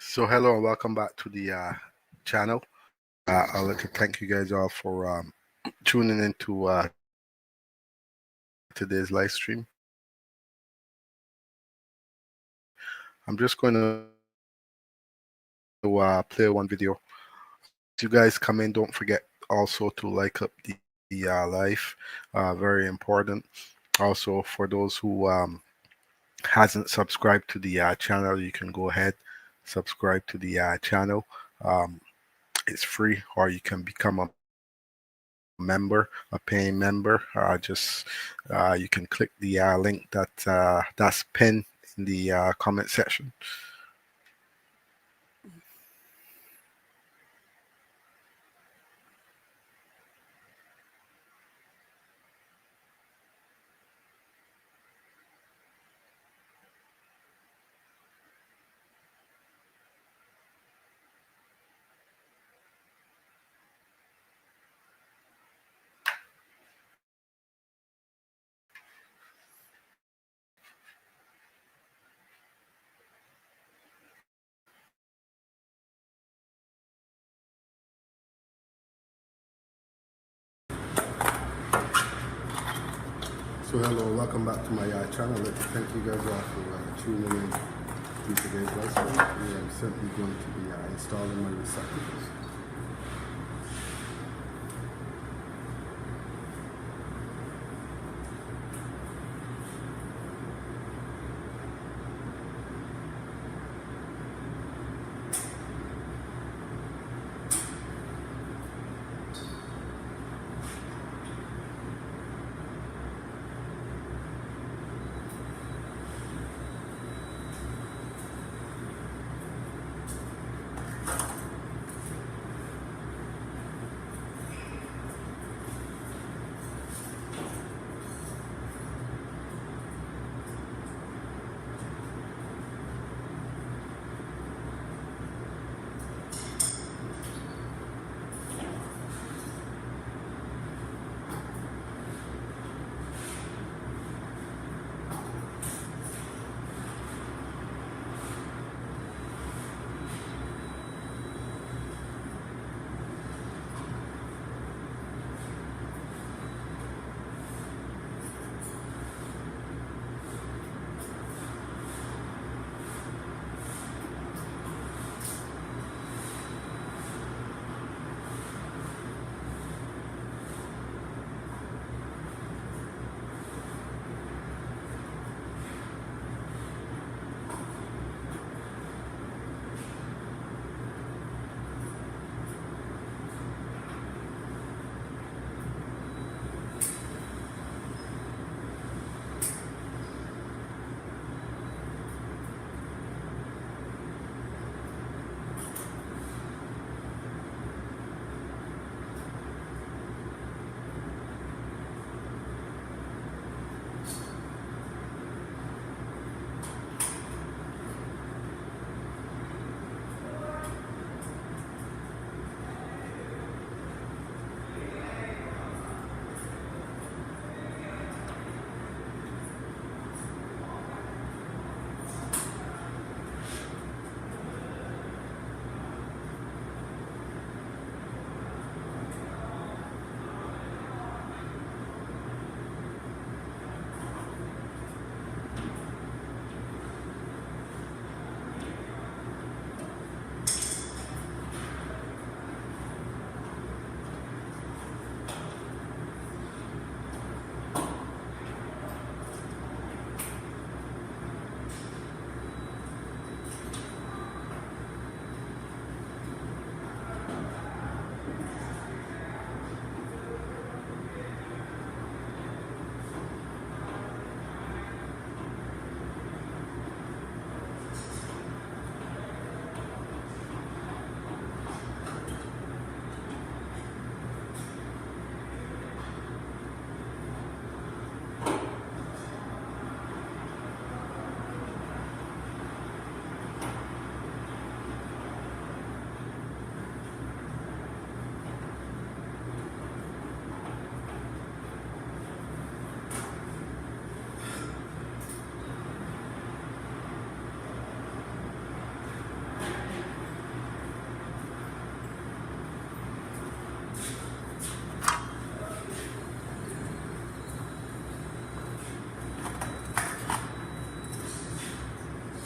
So hello and welcome back to the channel. I'd like to thank you guys all for tuning into today's live stream. I'm just going to play one video. As you guys come in, don't forget also to like up the live. Very important. Also, for those who hasn't subscribed to the channel, you can go ahead, subscribe to the channel. It's free, or you can become a member, a paying member. Just you can click the link that's pinned in the comment section. So hello, welcome back to my channel. I'd like to thank you guys all for tuning in to today's lesson. I'm simply going to be installing my receptacles.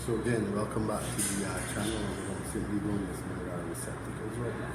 So again, welcome back to the channel. I'm simply doing this with our receptacles right now.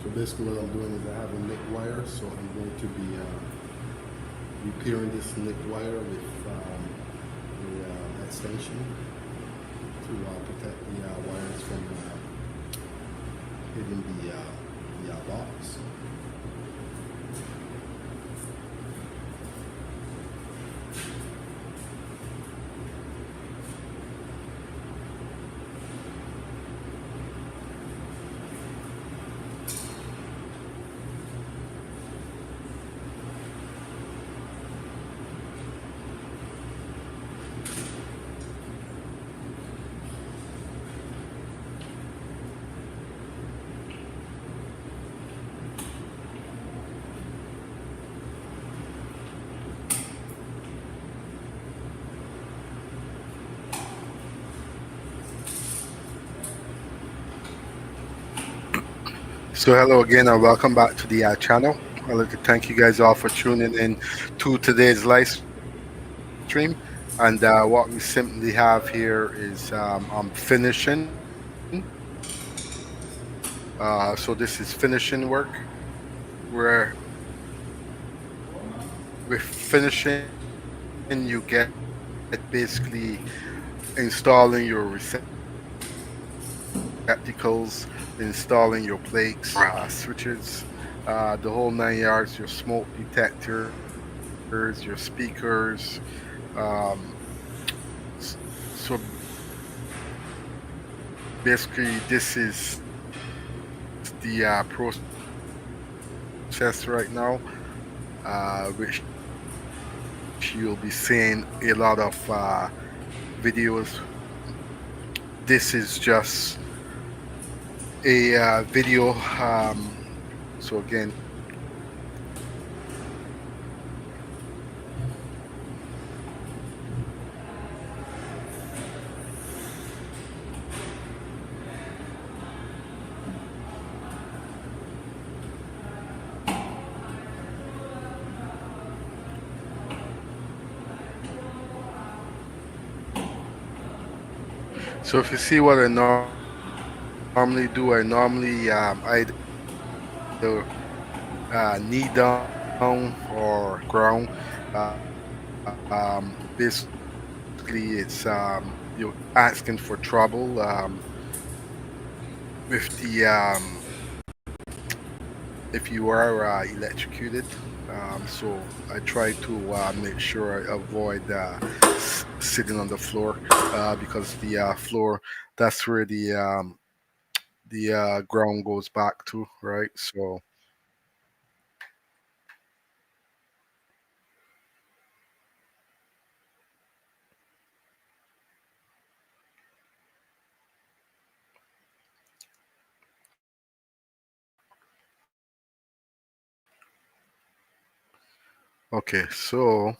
So basically what I'm doing is I have a nick wire, so I'm going to be repairing this nick wire with the extension to protect the wires from hitting the box. So hello again and welcome back to the channel. I'd like to thank you guys all for tuning in to today's live stream. And what we simply have here is I'm finishing. So this is finishing work where with finishing you get basically installing your receptacles, installing your plates, switches, the whole 9 yards, your smoke detectors, your speakers. So basically, this is the process right now, which you'll be seeing a lot of videos. This is just a video. So again, so if you see what I normally do, I normally either knee down or ground. Basically, it's you're asking for trouble with the if you are electrocuted. So I try to make sure I avoid sitting on the floor because the floor, that's where the ground goes back to, right? So okay, so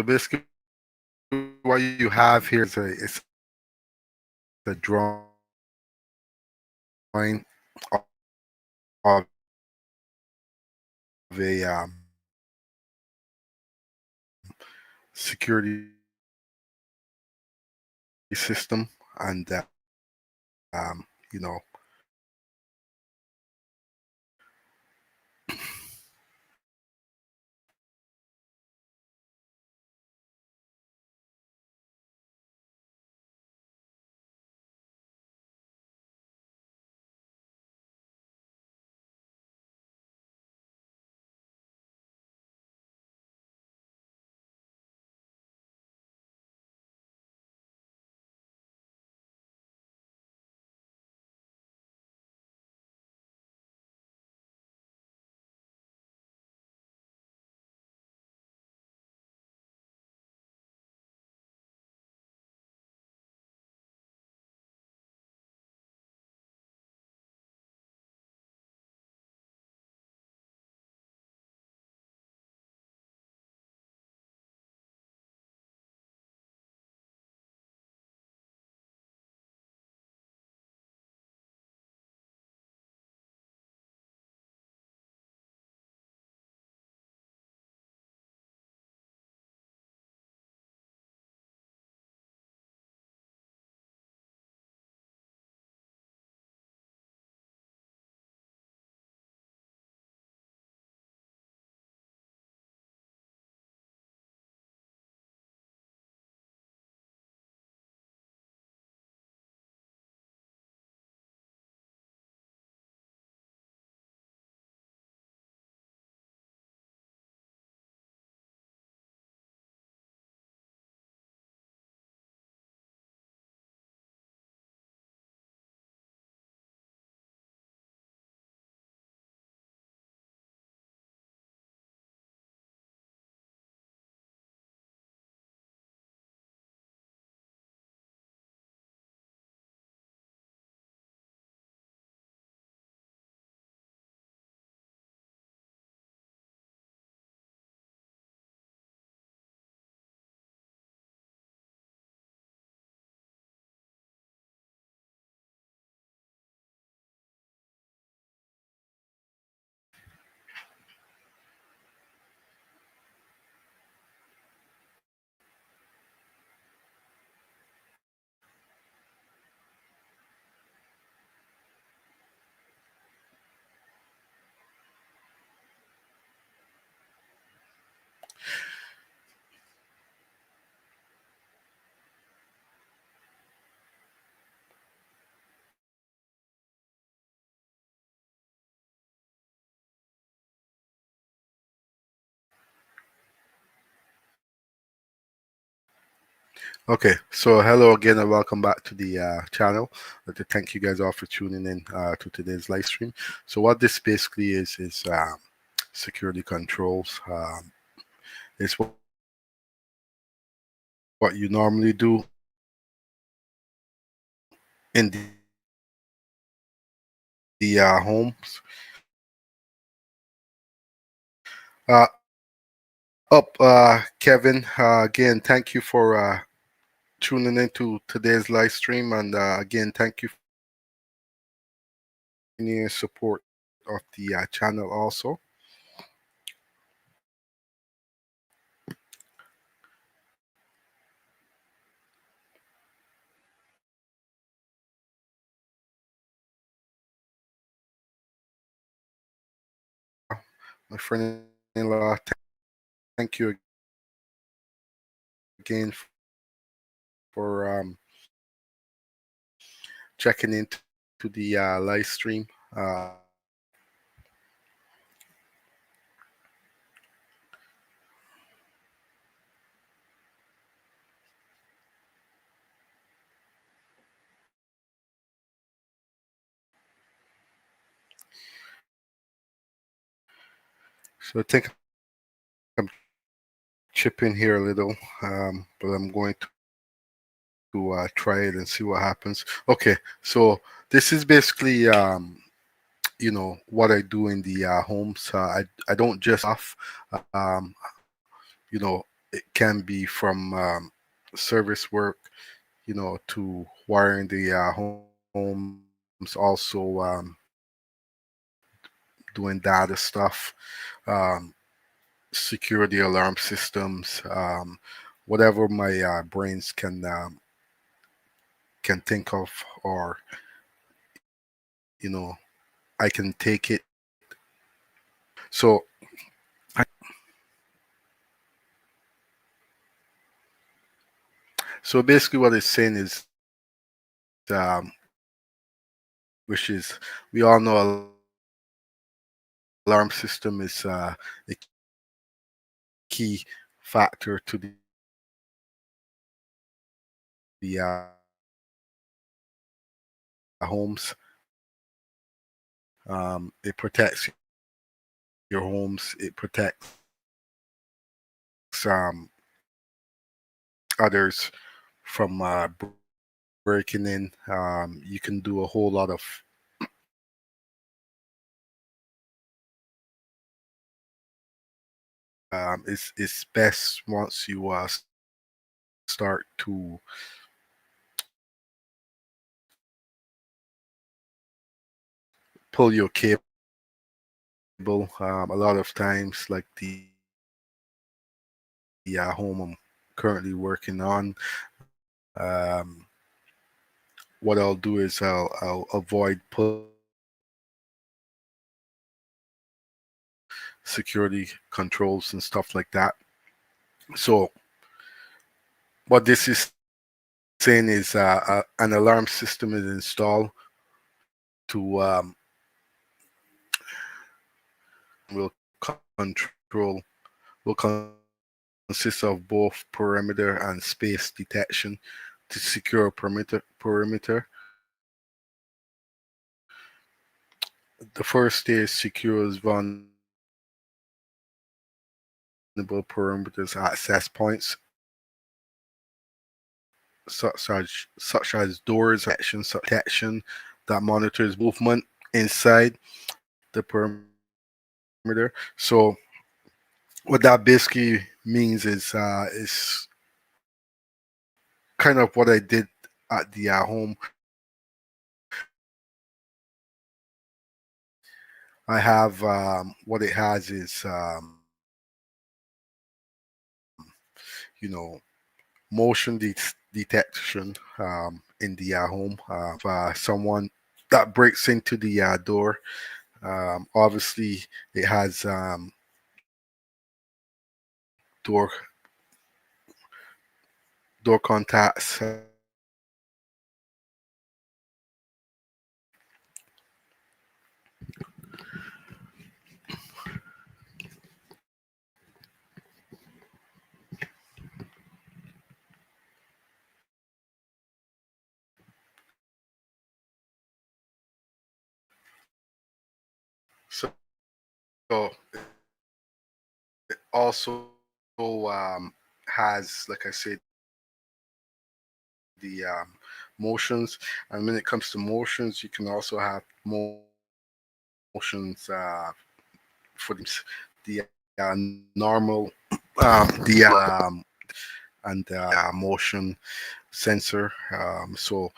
basically what you have here is a drawing of a security system, and you know, okay. So hello again and welcome back to the channel. I'd like to thank you guys all for tuning in to today's live stream. So what this basically is security controls. It's what you normally do in the homes. Uh, Kevin. Again, thank you for tuning into today's live stream, and again, thank you for your support of the channel also. my friend-in-law, thank you again for checking into the live stream. So I think I'm chipping here a little, but I'm going to try it and see what happens. Okay, so this is basically what I do in the homes. I don't just off. Um, it can be from service work, to wiring the homes, also doing data stuff, um, security alarm systems, whatever my brains can think of, or you know I can take it. So so basically, what it's saying is, which is, we all know alarm system is a key factor to the homes. It protects your homes. It protects others from breaking in. You can do a whole lot of it's best once you start to pull your cable. A lot of times, like the home I'm currently working on, um, what I'll do is I'll avoid security controls and stuff like that. So what this is saying is an alarm system is installed to will control will consist of both perimeter and space detection to secure perimeter. The first stage secures vulnerable perimeters access points such as doors, protection that monitors movement inside the perimeter. So what that basically means is kind of what I did at the home. I have what it has is you know motion detection in the home. Someone that breaks into the door, obviously it has door door contacts. So it also has, like I said, the motions. And when it comes to motions, you can also have motions for the normal, the and motion sensor. So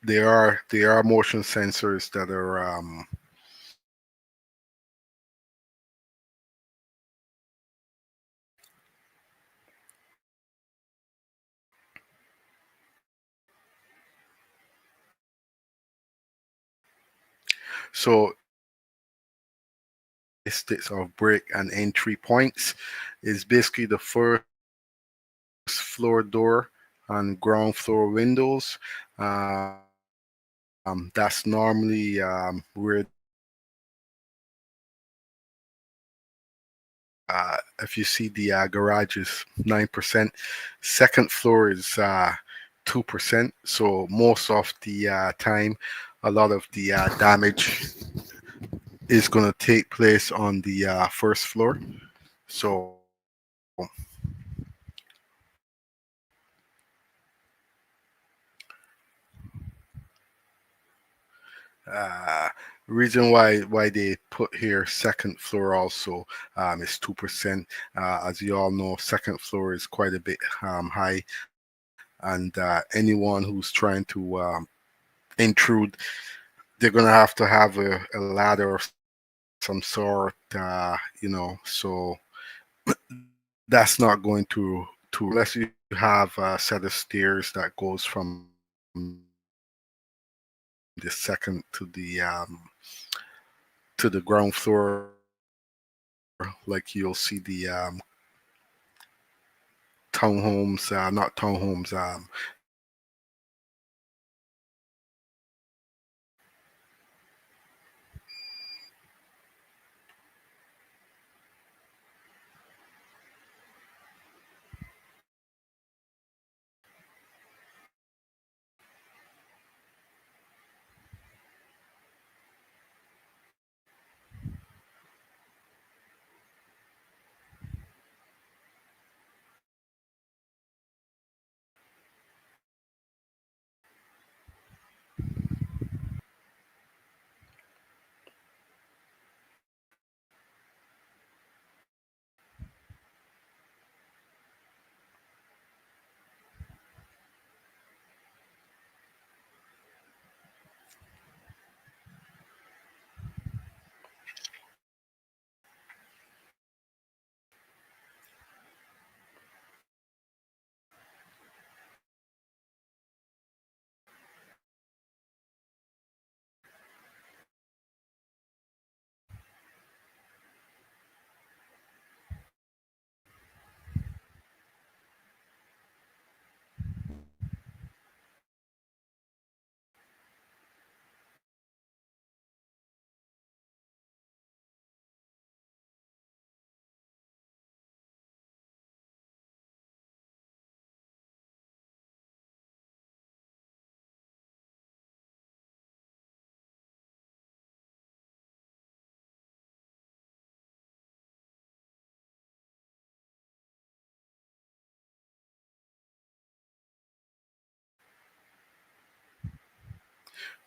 there are motion sensors that are so characteristics of break and entry points is basically the first floor door and ground floor windows. That's normally where if you see the garage is 9%. Second floor is 2%. So most of the time, a lot of the damage is going to take place on the first floor. So uh, reason why they put here second floor also is 2%. As you all know, second floor is quite a bit high, and anyone who's trying to intrude, they're gonna have to have a ladder of some sort, so that's not going to work unless you have a set of stairs that goes from the second to the ground floor, like you'll see the townhomes, not townhomes,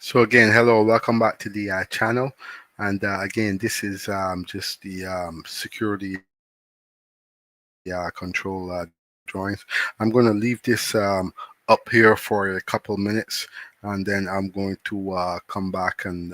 So again, hello, welcome back to the channel. And again, this is just the security control drawings. I'm going to leave this up here for a couple minutes, and then I'm going to come back and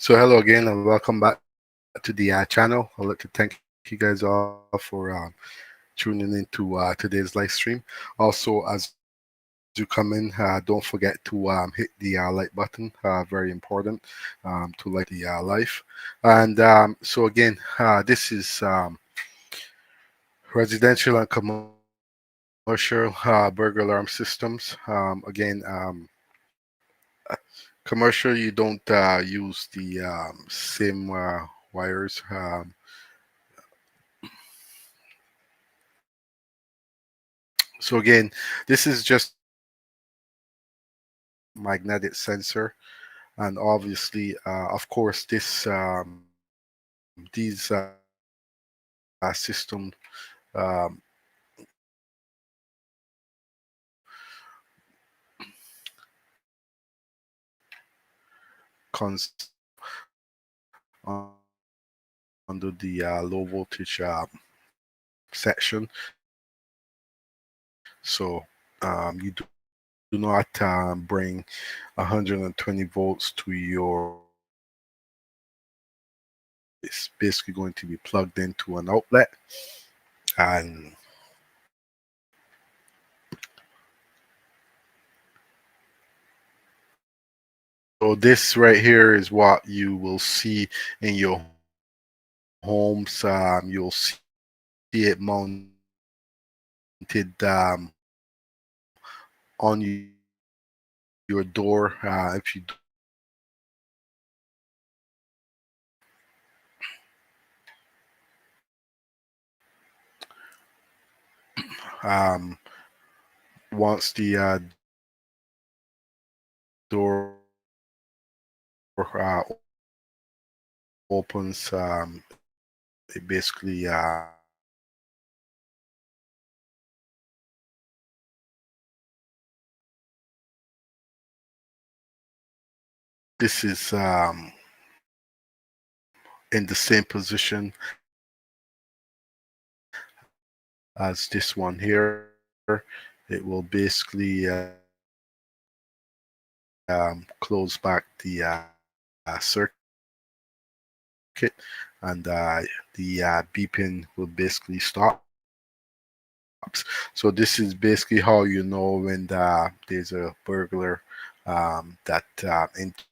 So hello again and welcome back to the channel. I'd like to thank you guys all for tuning into today's live stream. Also, as you come in, don't forget to hit the like button. Very important to like the life. And so again, this is residential and commercial burglar alarm systems. Commercial, you don't use the same wires. So again, this is just a magnetic sensor, and obviously, of course, these system um, under the low voltage section. So you do not bring 120 volts to your it's basically going to be plugged into an outlet, and so this right here is what you will see in your homes. You'll see it mounted on your door. If you don't um, once the door opens, it basically this is in the same position as this one here. It will basically close back the circuit, and the beeping will basically stop. So this is basically how you know when there's a burglar that intends to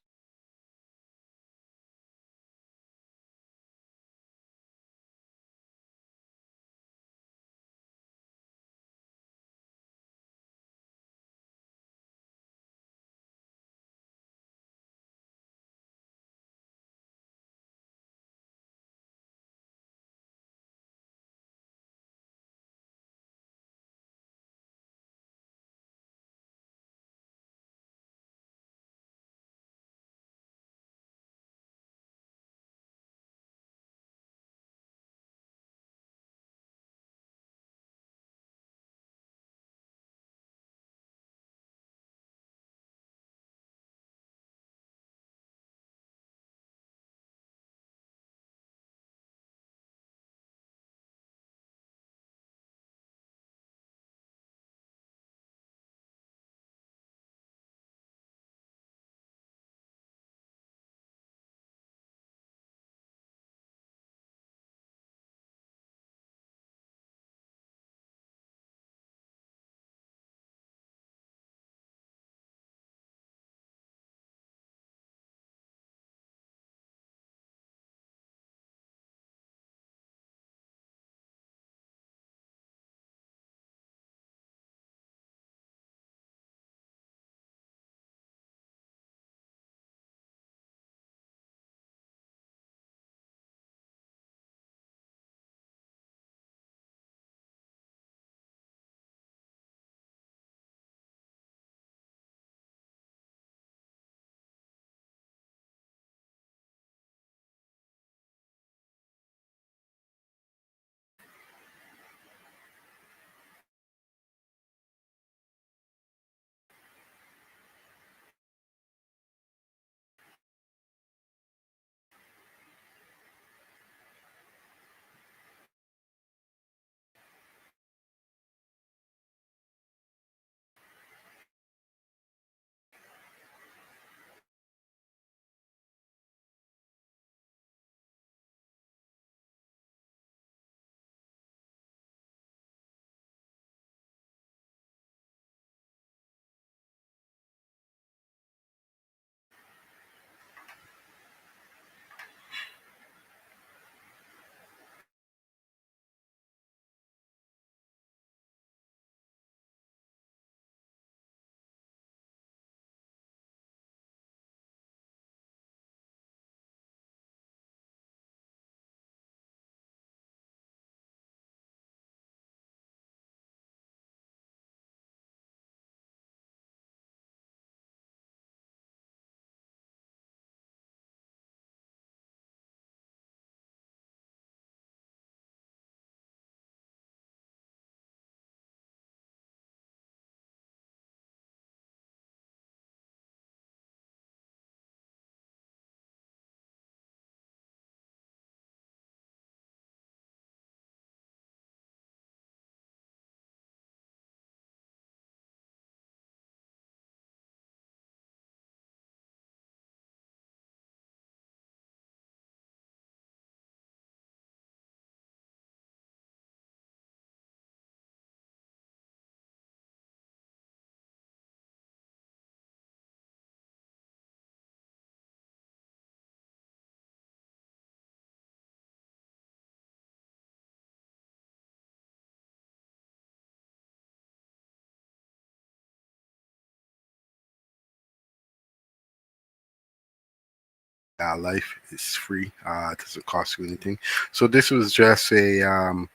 life. It's free. It doesn't cost you anything. So this was just a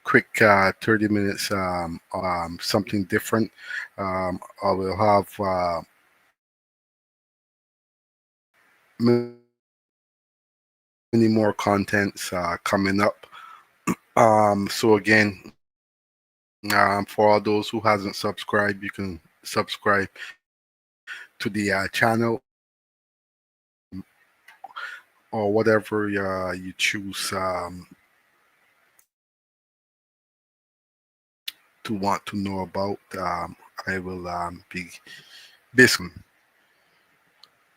quick 30 minutes something different. I will have many more contents coming up. So again, for all those who hasn't subscribed, you can subscribe to the channel, or whatever you choose to want to know about. I will be basically.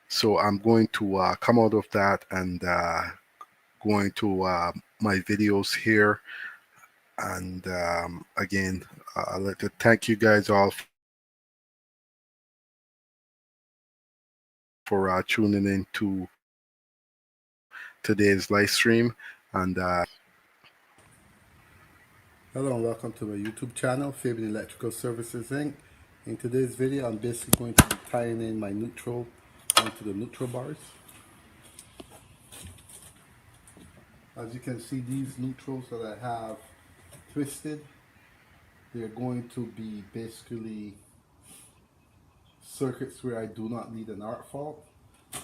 So I'm going to come out of that and going to my videos here. And again, I'd like to thank you guys all for tuning in to today's live stream. And hello and welcome to my YouTube channel, Fabian Electrical Services Inc. In today's video, I'm basically going to be tying in my neutral onto the neutral bars. As you can see, these neutrals that I have twisted, they're going to be basically circuits where I do not need an arc fault,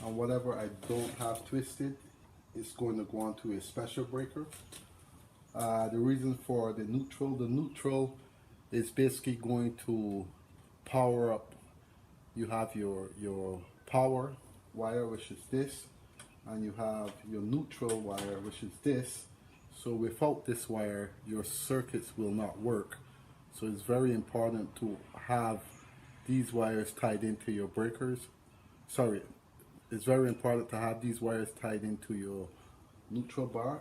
and whatever I don't have twisted is going to go onto a special breaker. The reason for the neutral is basically going to power up. You have your power wire, which is this, and you have your neutral wire, which is this. So without this wire, your circuits will not work. So it's very important to have these wires tied into your breakers. Sorry, it's very important to have these wires tied into your neutral bar.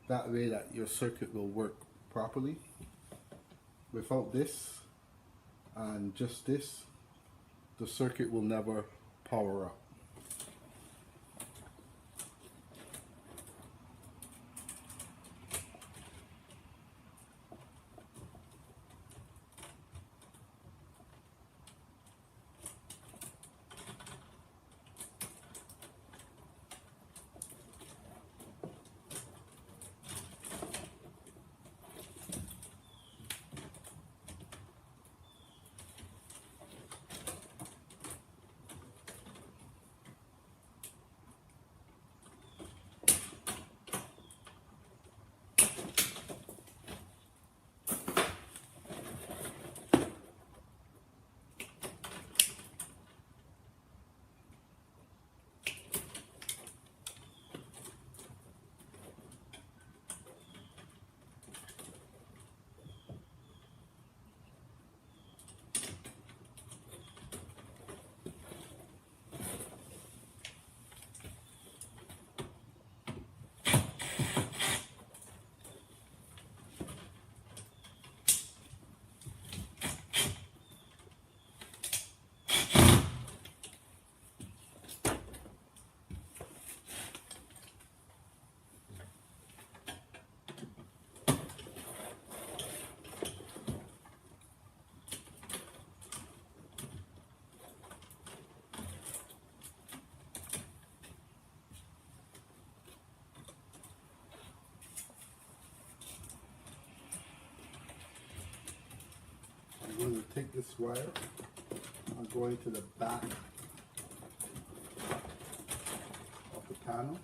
That way that your circuit will work properly. Without this and just this, the circuit will never power up. I'm going to take this wire, I'm going to the back of the panel.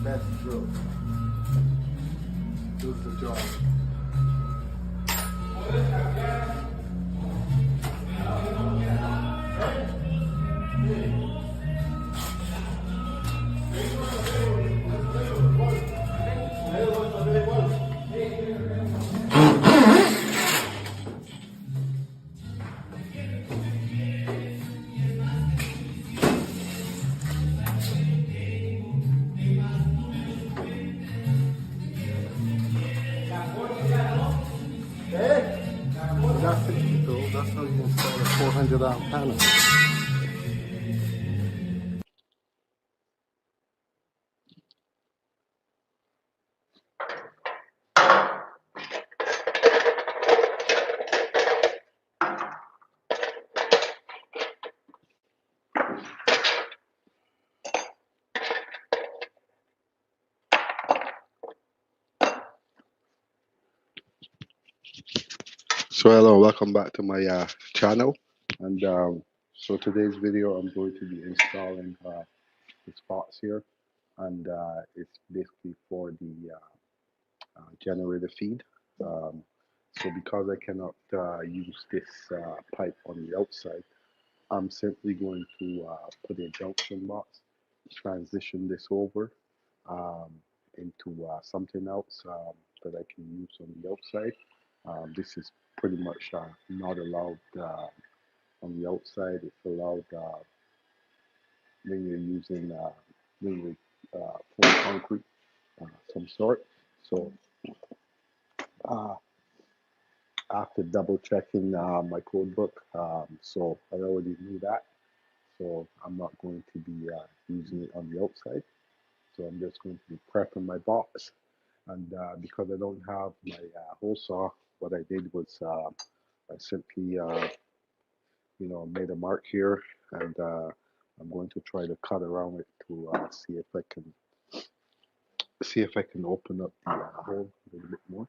best drill. Does the job. That's 60 though. That's how you install a 400 amp panel. So hello, welcome back to my channel, and so today's video I'm going to be installing the spots here, and it's basically for the generator feed. Um, so because I cannot use this pipe on the outside, I'm simply going to put a junction box, transition this over um, into something else that I can use on the outside. This is pretty much not allowed on the outside. It's allowed when you're using when you're pouring concrete some sort. So uh, after double checking my code book, so I already knew that. So I'm not going to be using it on the outside. So I'm just going to be prepping my box. And because I don't have my hole saw, what I did was I simply, made a mark here, and I'm going to try to cut around it to see if I can open up the hole a little bit more.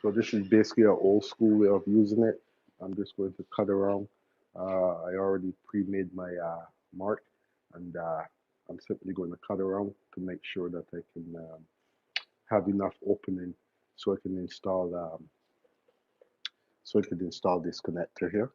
So this is basically an old school way of using it. I'm just going to cut around. I already pre-made my mark, and I'm simply going to cut around to make sure that I can have enough opening so I can install this connector here.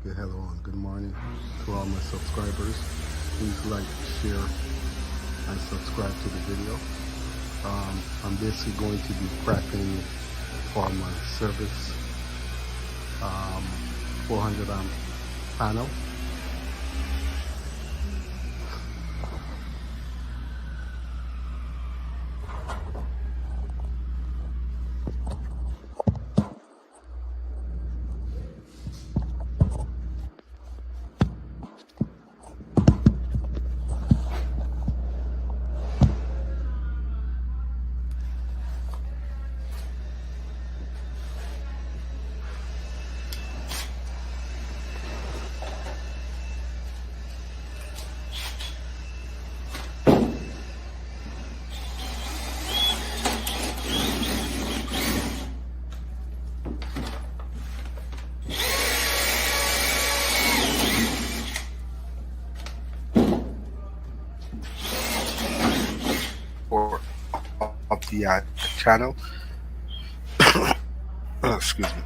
Okay, hello and good morning to all my subscribers. Please like, share, and subscribe to the video. I'm basically going to be prepping for my service 400 amp panel. Of the channel. Excuse me.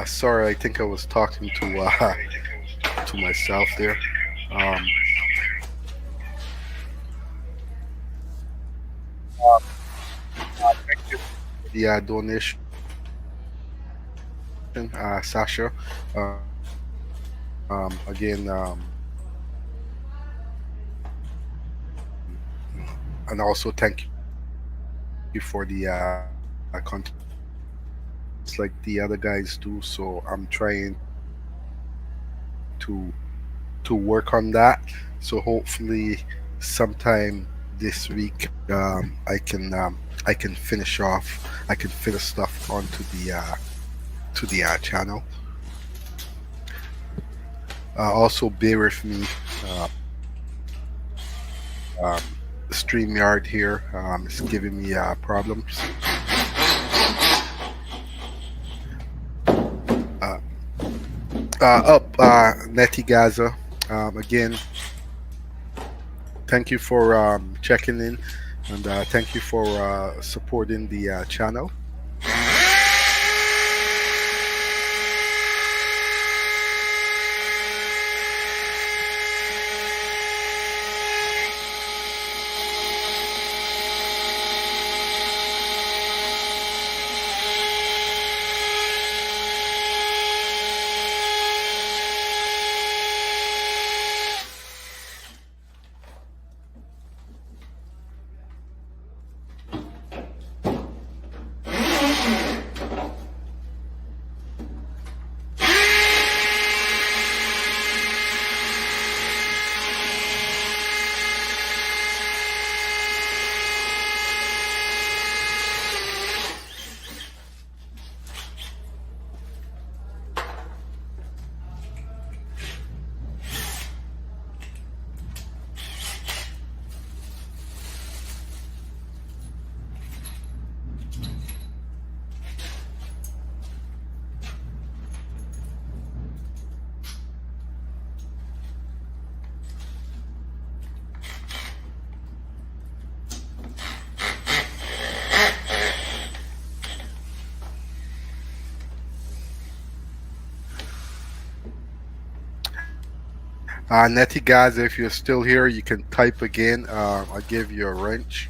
Sorry, I think I was talking to myself there. Um, Thank you for the donation, Sasha. Again, and also thank you for the content like the other guys do. So I'm trying to work on that. So hopefully, sometime this week, I can finish off. I can finish stuff onto the channel. Also, bear with me. Um, StreamYard here is giving me problems. Uh, Netty Gaza. Again, thank you for checking in, and thank you for supporting the channel. Netty Gaza, if you're still here, you can type again. I'll give you a wrench.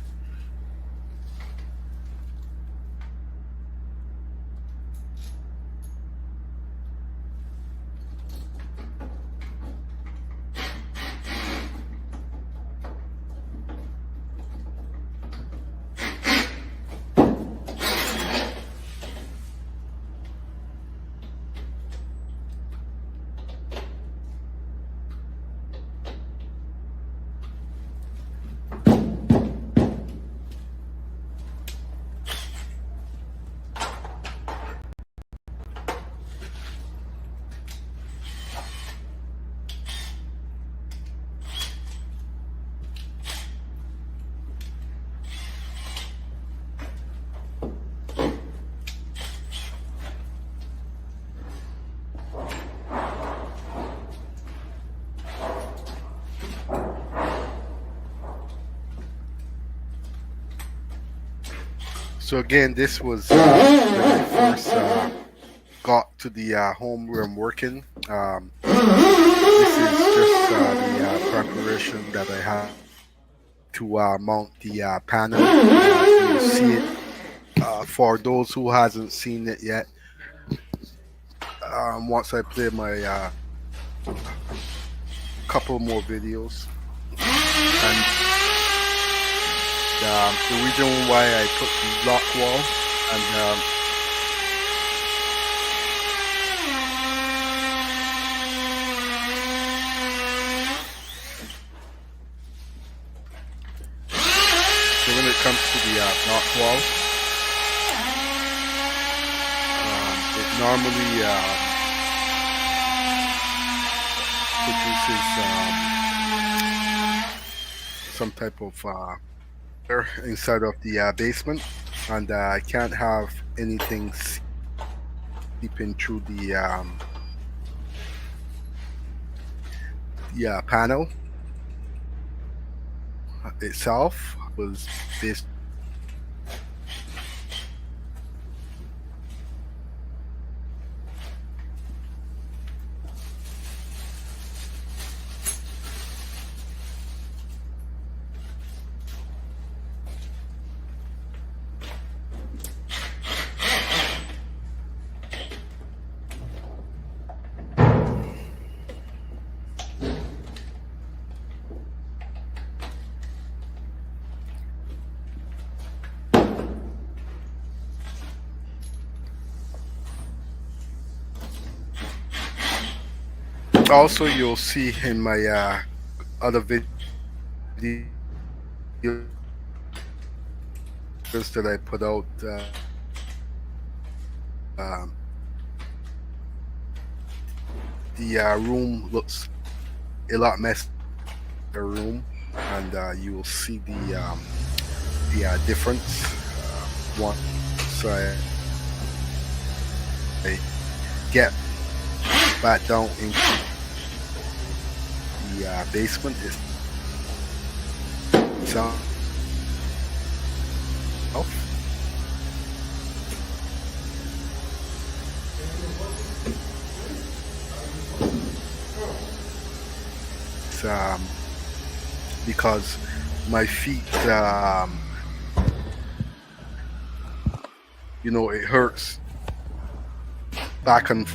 So again, this was when I first got to the home where I'm working. This is just the preparation that I have to mount the panel. You'll see it. For those who hasn't seen it yet, once I play my couple more videos, and the reason why I put the block wall and so when it comes to the block wall, it normally produces some type of air inside of the basement, and I can't have anything seeping through the panel itself. Was based also, you'll see in my other videos that I put out, the room looks a lot messier room, and you will see the difference once I get back down into the basement itself. It's, because my feet, it hurts back and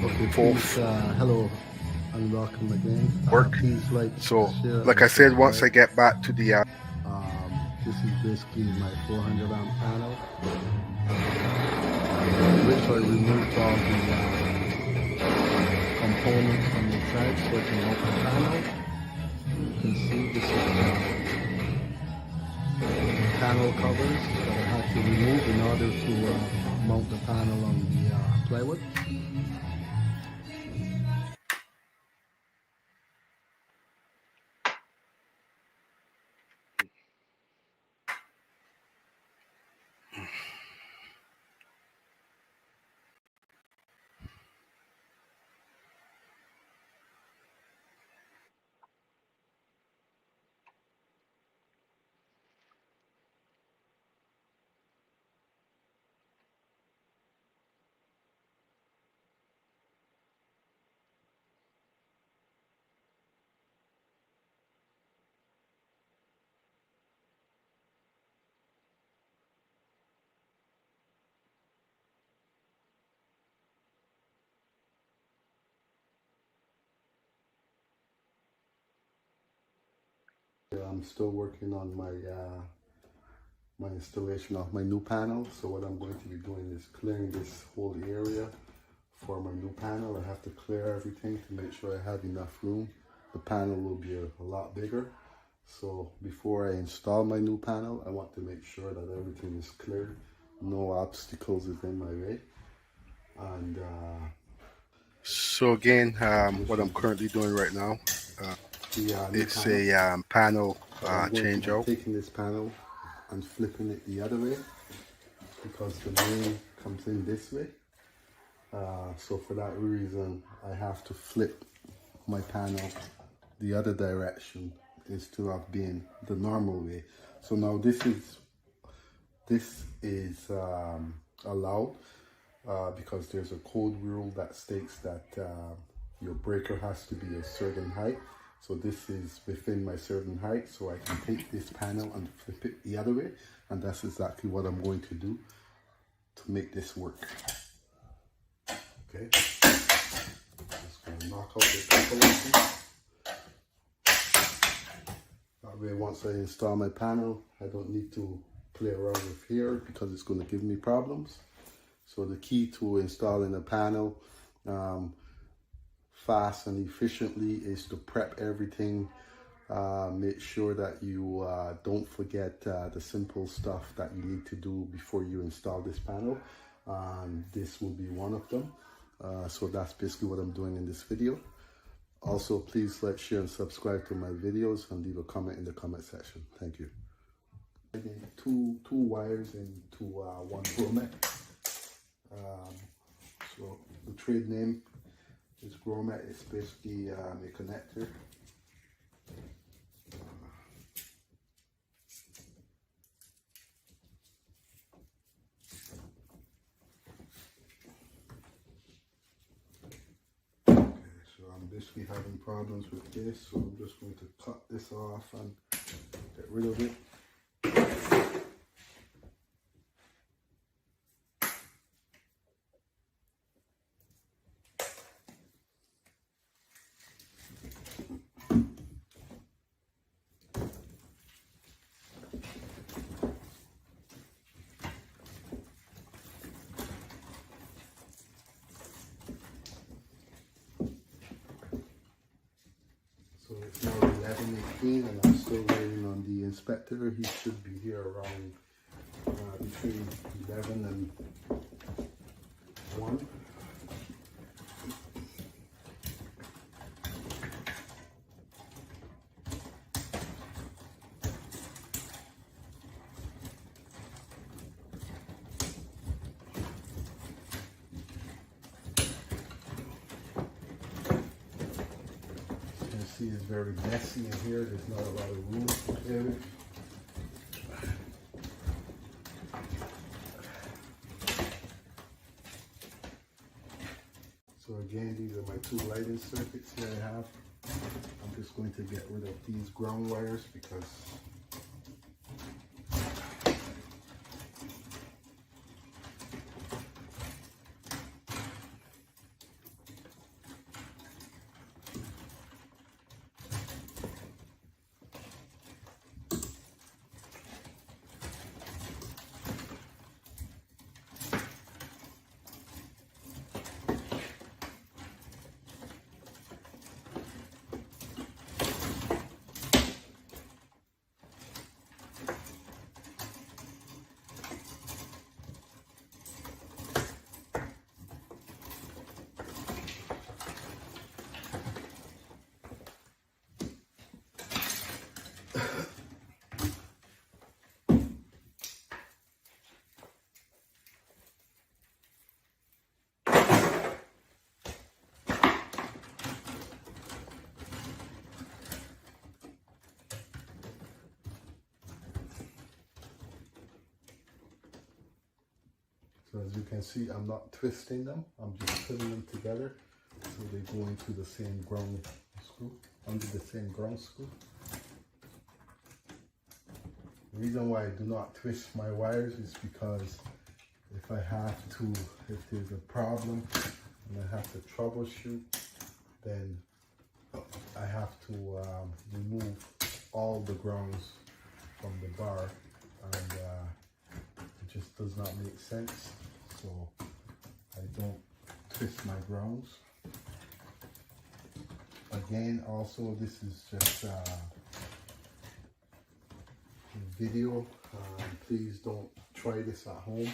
Okay, forth please, hello and welcome again. work. Please So, share, like and I said, once I subscribe. get back to the This is basically my 400 amp panel, which I removed all the components from the side so I can mount the panel. You can see this is the panel covers that I had to remove in order to mount the panel on the plywood. I'm still working on my installation of my new panel. So what I'm going to be doing is clearing this whole area for my new panel. I have to clear everything to make sure I have enough room. The panel will be a lot bigger. So before I install my new panel, I want to make sure that everything is cleared. No obstacles is in my way. And So again, what I'm currently doing right now, the new it's panel. a panel So I'm going to change be out. taking this panel and flipping it the other way because the main comes in this way. So for that reason, I have to flip my panel the other direction instead of being the normal way. So now this is This is allowed because there's a code rule that states that your breaker has to be a certain height. So this is within my certain height, so I can take this panel and flip it the other way, and that's exactly what I'm going to do to make this work. Okay, just going to knock out the couple. That way, once I install my panel, I don't need to play around with here because it's going to give me problems. So the key to installing a panel fast and efficiently is to prep everything. Make sure that you don't forget the simple stuff that you need to do before you install this panel. This will be one of them. So that's basically what I'm doing in this video. Also, please like, share, and subscribe to my videos, and leave a comment in the comment section. Thank you. Two wires into one grommet. So the trade name is grommet. It's basically a connector. So I'm basically having problems with this, so I'm just going to cut this off and get rid of it. So it's now 11:18 and I'm still waiting on the inspector. He should be here around between 11 and 1. See, it's very messy in here. There's not a lot of room to play with. So again, these are my 2 lighting circuits here I have. I'm just going to get rid of these ground wires because so as you can see, I'm not twisting them. I'm just putting them together so they go into the same ground screw, under the same ground screw. The reason why I do not twist my wires is because if I have to, if there's a problem and I have to troubleshoot, then I have to remove all the grounds from the bar, and it just does not make sense. So I don't twist my grounds. Again, also this is just a video. Please don't try this at home.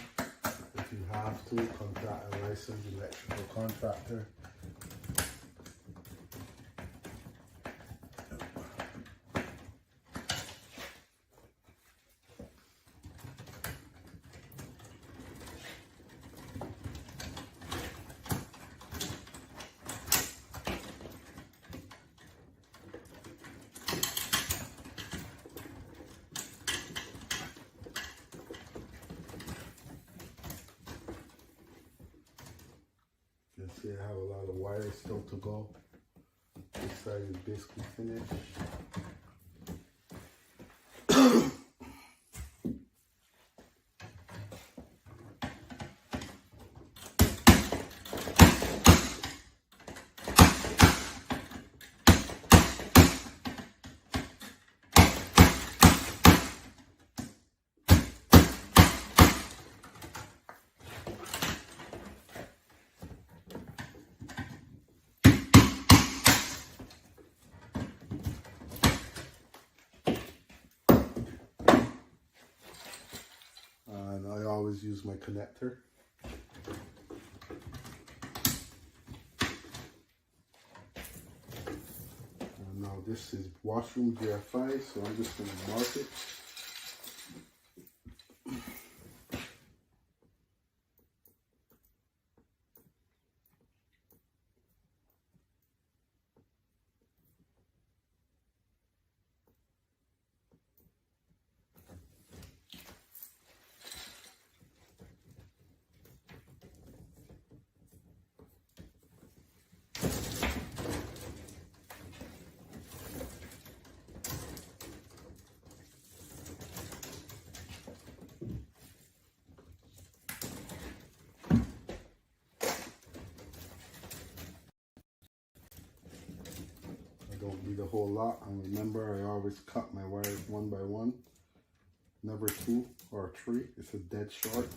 If you have to, contact a licensed electrical contractor. wire is still to go. This side is basically finished. And I always use my connector. And now this is washroom GFI, so I'm just going to mark it. I don't need a whole lot, and remember I always cut my wires one by one, never two or three. It's a dead short.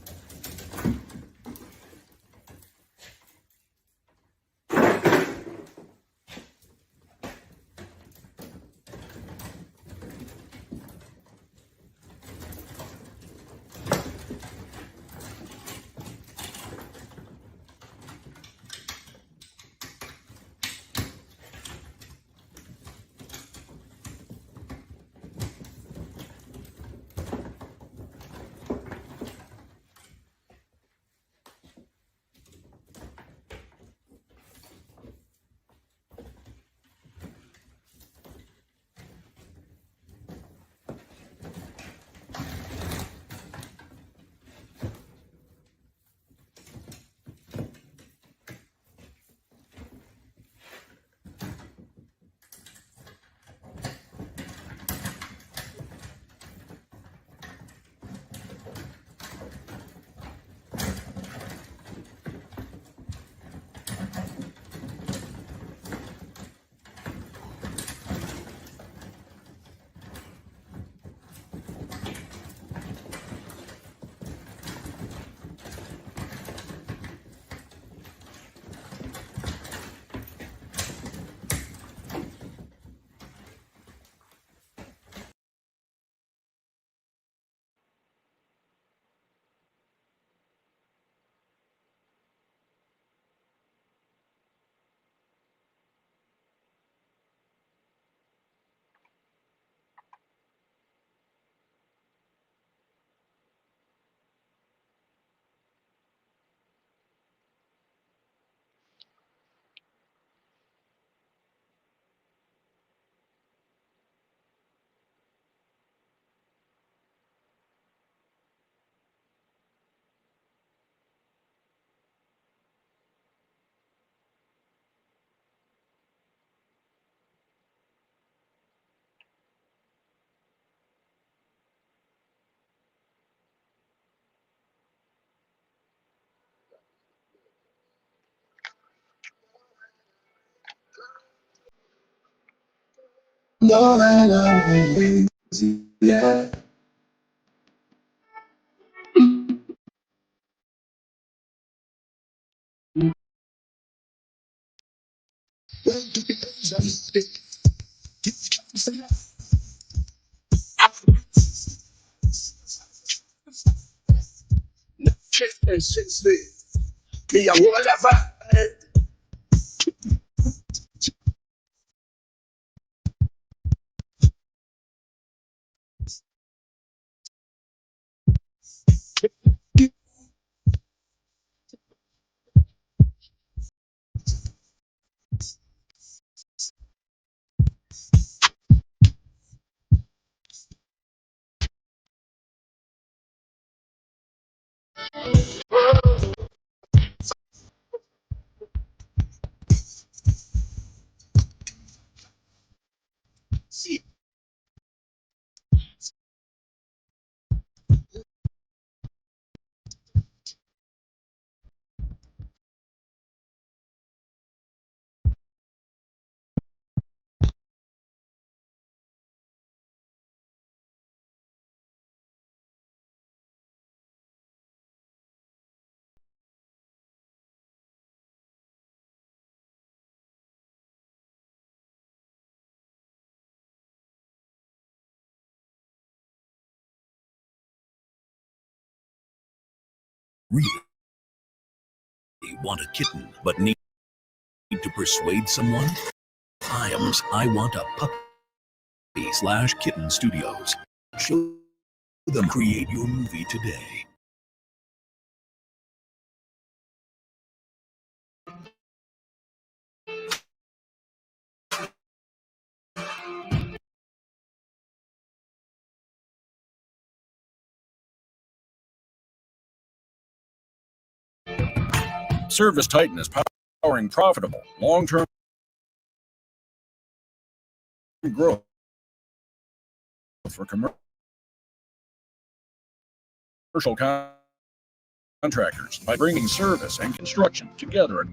No, I'm yeah. Me, I whatever. Really want a kitten but need to persuade someone? I want a puppy/kitten studios. Show them create your movie today. Service Titan is powering profitable, long-term growth for commercial contractors by bringing service and construction together.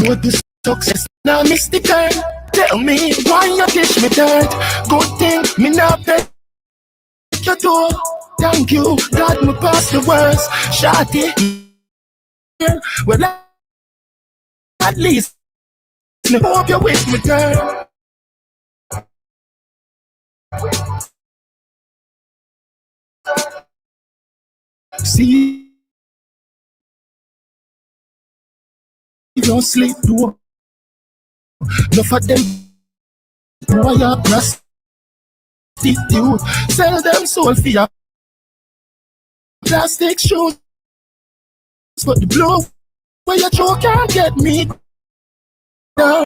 What the success now miss the turn. Tell me why you dish me dirt. Good thing me not bet your door. Thank you, God me pass the worst. Shotty, well at least me hope you with me girl. See no sleep do. No for them boy a prostitute. Sell them soul for your plastic shoes. But the blow where you throw can't get me down.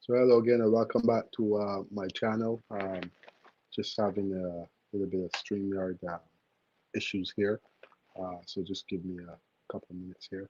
So hello again and welcome back to my channel. Just having a little bit of StreamYard issues here. So just give me a couple of minutes here.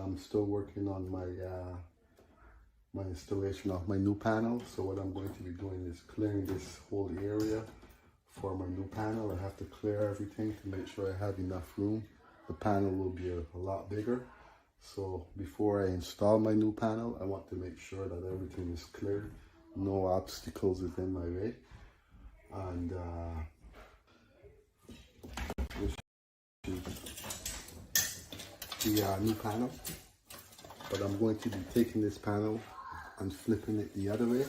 I'm still working on my my installation of my new panel. So what I'm going to be doing is clearing this whole area for my new panel. I have to clear everything to make sure I have enough room. The panel will be a lot bigger. So before I install my new panel, I want to make sure that everything is cleared. No obstacles is in my way. And this is the new panel. But I'm going to be taking this panel and flipping it the other way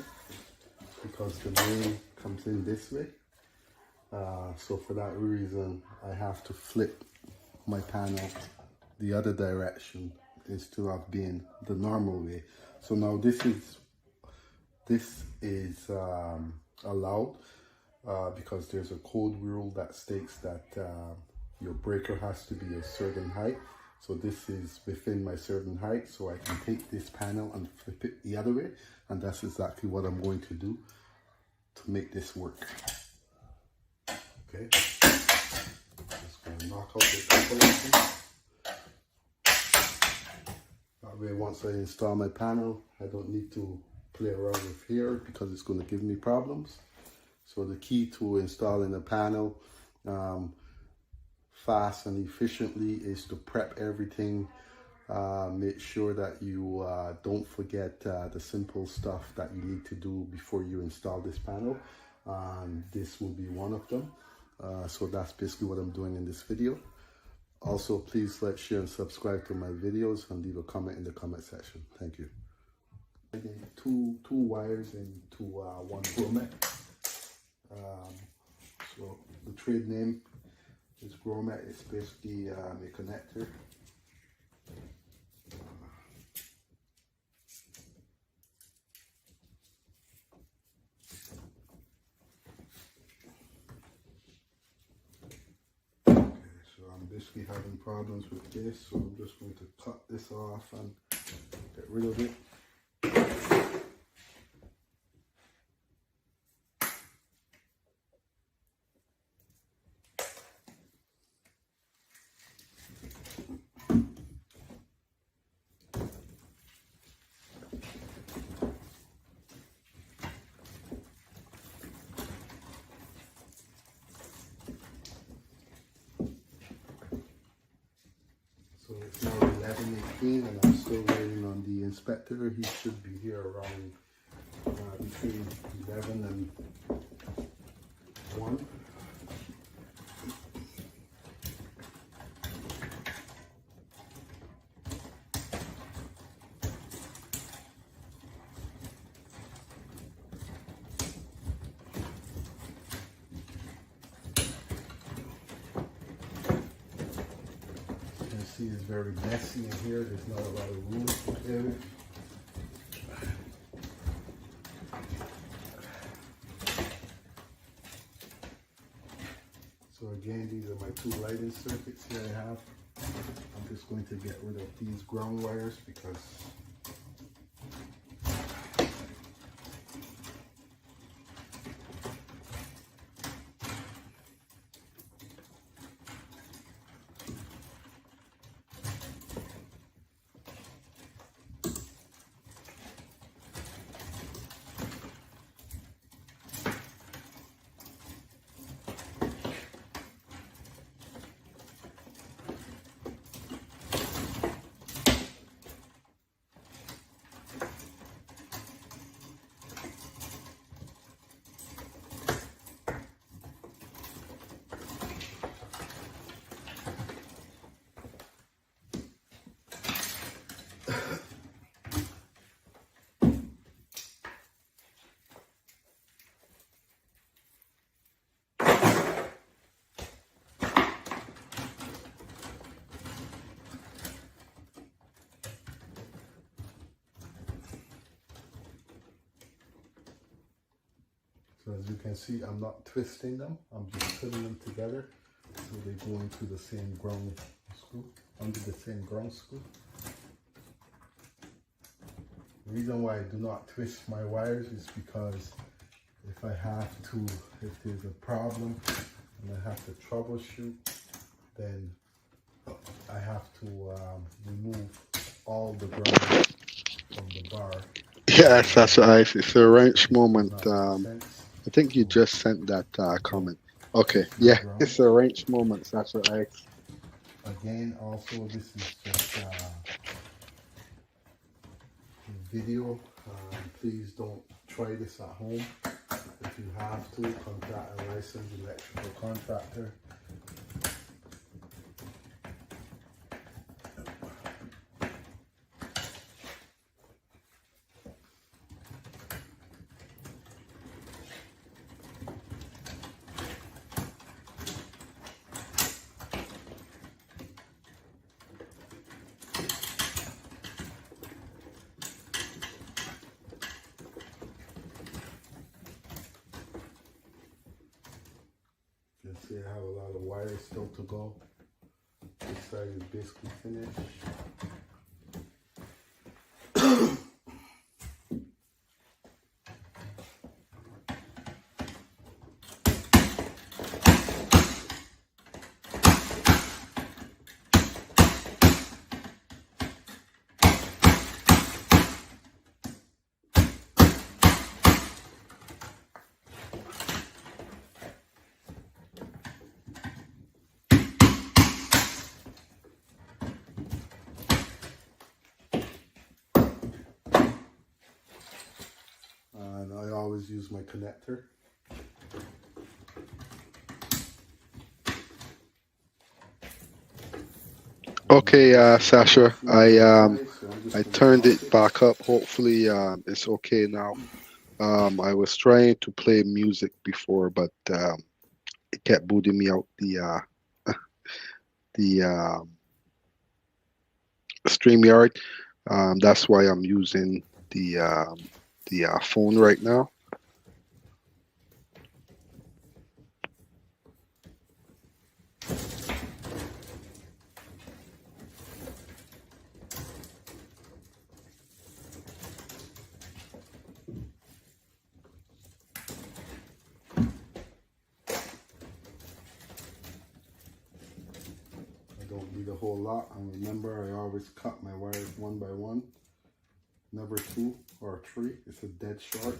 because the main comes in this way. So for that reason, I have to flip my panel the other direction instead of being the normal way. So now this is allowed because there's a code rule that states that your breaker has to be a certain height. So this is within my certain height, so I can take this panel and flip it the other way, and that's exactly what I'm going to do to make this work. Okay, just gonna knock out the insulation. That way, once I install my panel, I don't need to play around with here because it's going to give me problems. So the key to installing a panel fast and efficiently is to prep everything. Make sure that you don't forget the simple stuff that you need to do before you install this panel. This will be one of them. So that's basically what I'm doing in this video. Also, please like, share, and subscribe to my videos and leave a comment in the comment section. Thank you. Two wires into one grommet. So the trade name is grommet. It's basically a connector. I'm basically having problems with this, so I'm just going to cut this off and get rid of it. So it's now 11:18 and I'm still waiting on the inspector. He should be here around between 11 and 1. See, it's very messy in here. There's not a lot of room to play with. So again, these are my two lighting circuits here I have. I'm just going to get rid of these ground wires because so as you can see, I'm not twisting them. I'm just putting them together so they go into the same ground screw, under the same ground screw. The reason why I do not twist my wires is because if I have to, if there's a problem and I have to troubleshoot, then I have to remove all the ground from the bar. Yes, that's right. It's a wrench Does moment. that make sense? I think you So just sent that don't comment. Okay, touch the yeah, ground. it's a wrench moment. That's right. Again, also this is just video. Please don't try this at home. If you have to, contact a licensed electrical contractor. You can see I have a lot of wires still to go. This side is basically finished. And I always use my connector. Okay, Sasha, So I'm I just gonna turned off it back up. Hopefully, it's okay now. I was trying to play music before, but it kept booting me out the StreamYard. That's why I'm using the phone right now. I don't need a whole lot. And remember, I always cut my wires one by one, never two or three. It's a dead short.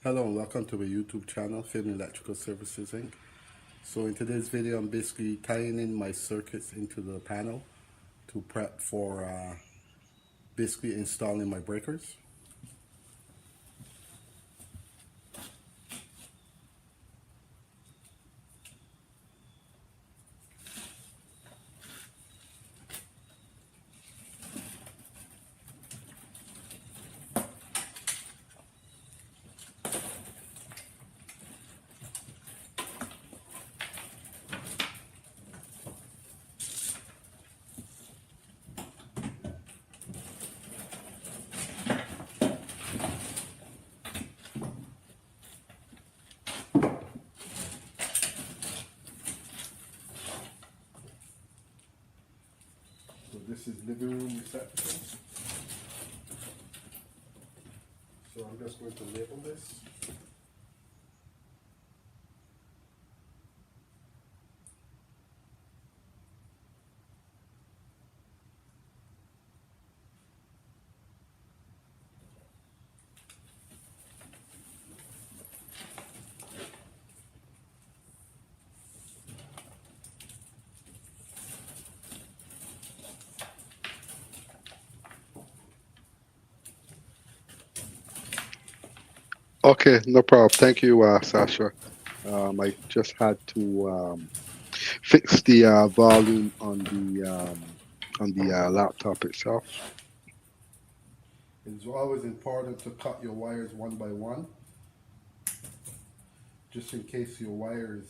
Hello and welcome to my YouTube channel, Film Electrical Services Inc. So in today's video, I'm basically tying in my circuits into the panel to prep for basically installing my breakers. So this is living room receptacle. So I'm just going to label this. Okay, no problem. Thank you, Sasha. I just had to fix the volume on the laptop itself. It's always important to cut your wires one by one, just in case your wire is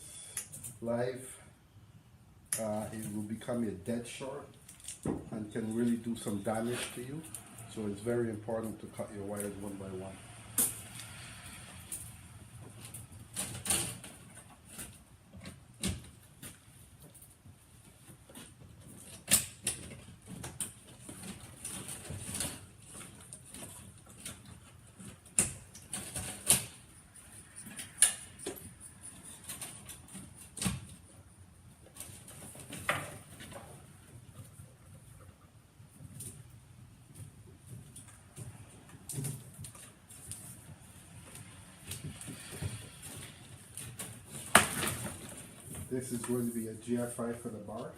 live. It will become a dead short and can really do some damage to you. So it's very important to cut your wires one by one. This is going to be a GFI for the bar.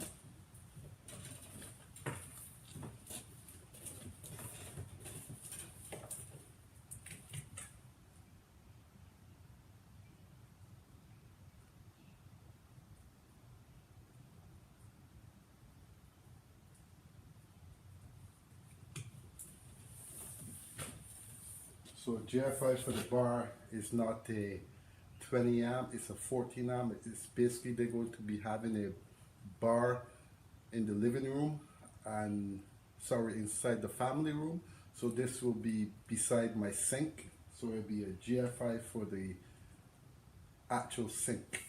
So GFI for the bar is not a 20 amp, it's a 14 amp. It's basically they're going to be having a bar in the living room and inside the family room. So this will be beside my sink. So it'll be a GFI for the actual sink.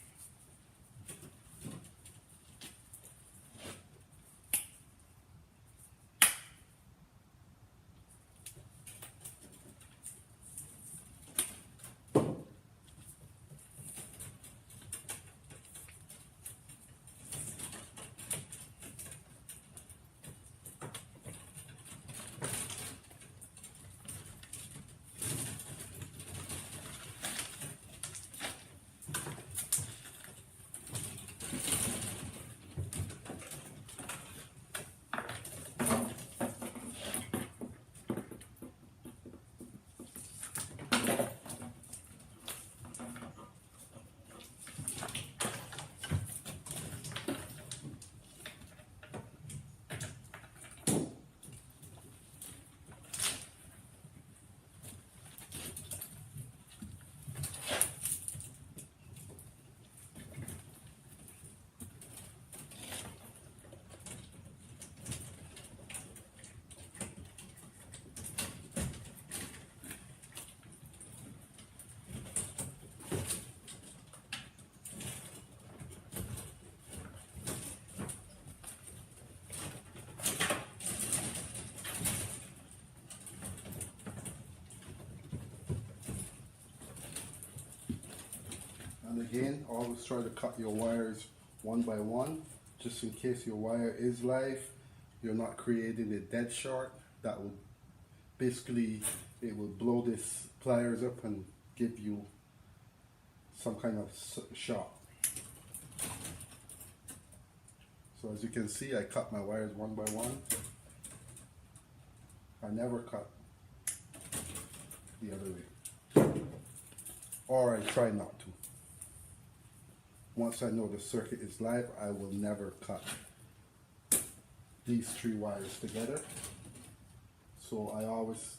And again, always try to cut your wires one by one, just in case your wire is live. You're not creating a dead short that will basically, it will blow this pliers up and give you some kind of shock. So as you can see, I cut my wires one by one. I never cut the other way, or I try not to. Once I know the circuit is live, I will never cut these three wires together. So I always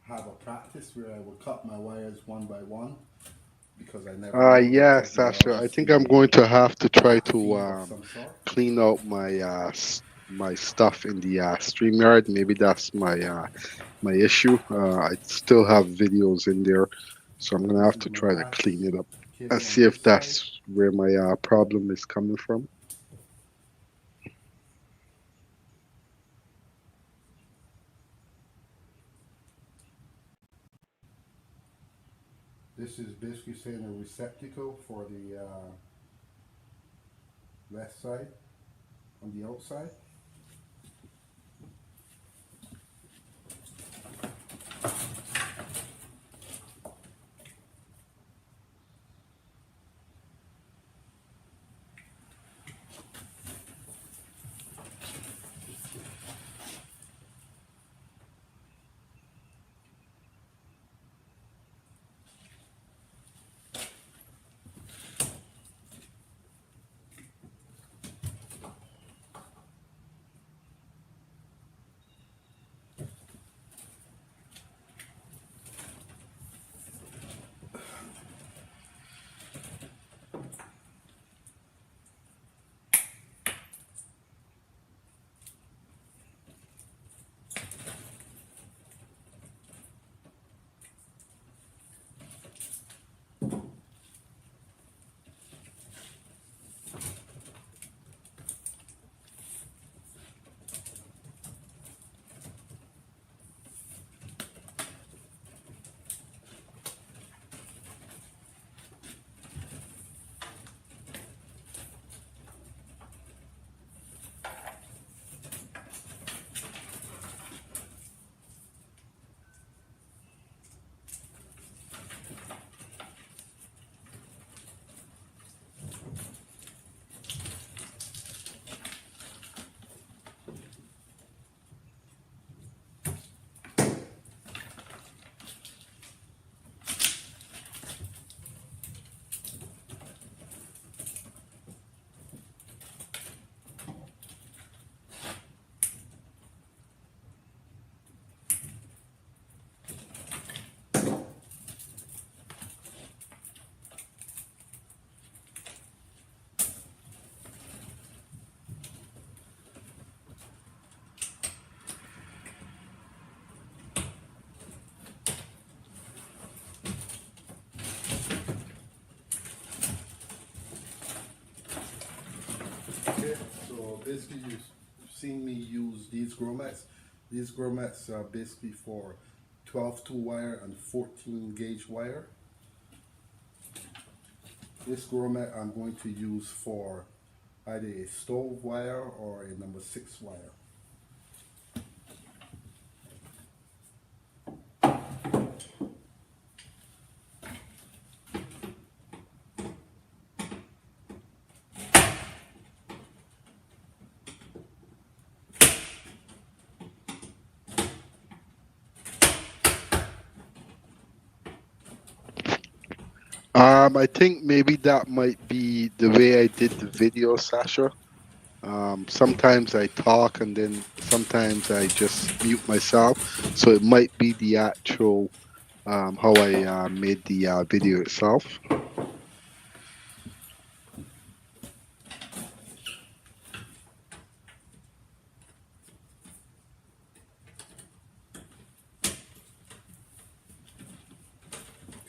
have a practice where I will cut my wires one by one because I never know, there Yeah, could be Sasha. I think obviously I'm going to have to try a to feed of some sort. clean out my my stuff in the StreamYard. Maybe that's my issue. I still have videos in there, so I'm gonna This have is to my try to last clean it up and cable on see this if side. that's where my problem is coming from. This is basically saying a receptacle for the left side on the outside. Okay, so basically you've seen me use these grommets. These grommets are basically for 12 2 wire and 14 gauge wire. This grommet I'm going to use for either a stove wire or a number 6 wire. I think maybe that might be the way I did the video, Sasha. Sometimes I talk and then sometimes I just mute myself. So it might be the actual how I made the video itself.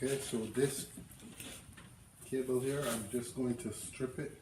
Okay, so this cable here, I'm just going to strip it.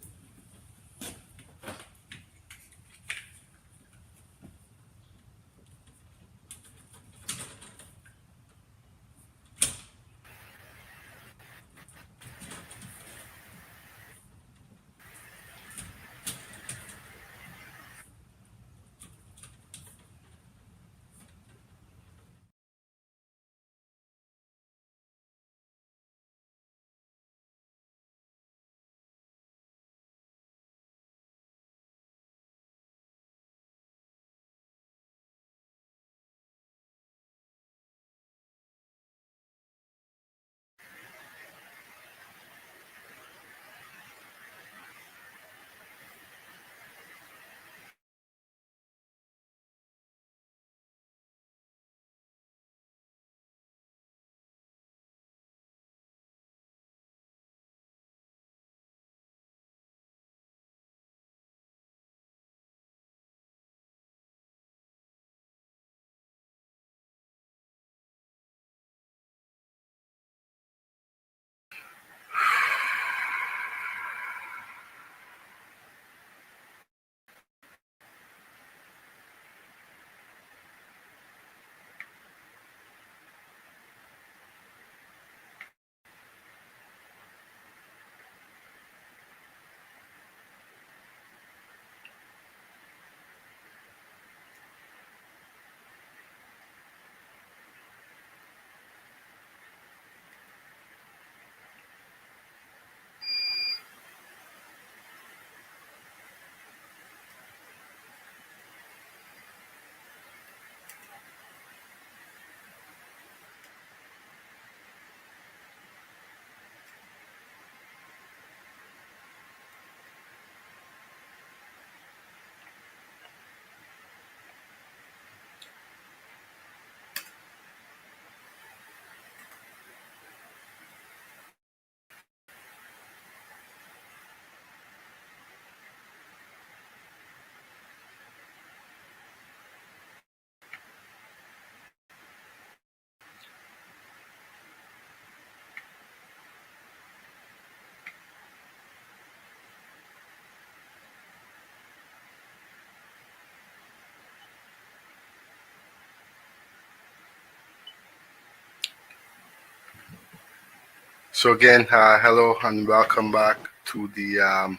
So again, hello and welcome back to the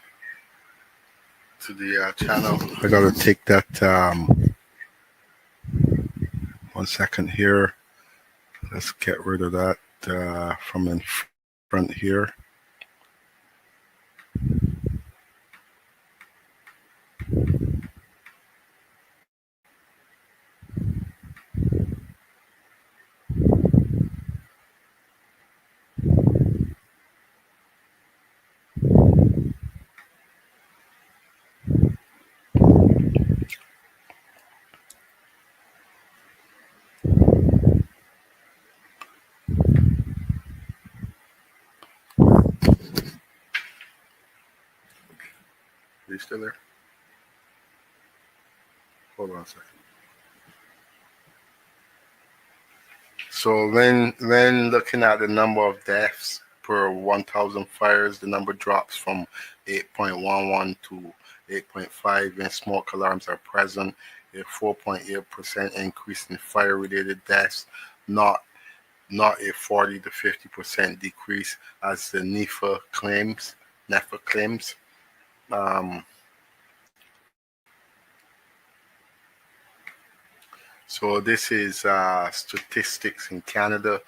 channel. I gotta take that 1 second here. Let's get rid of that from in front here. Are you still there? Hold on a second. So when looking at the number of deaths per 1,000 fires, the number drops from 8.11 to 8.5 when smoke alarms are present. A 4.8% increase in fire-related deaths, not a 40 to 50% decrease as the NEFA claims. Um, so this is statistics in Canada.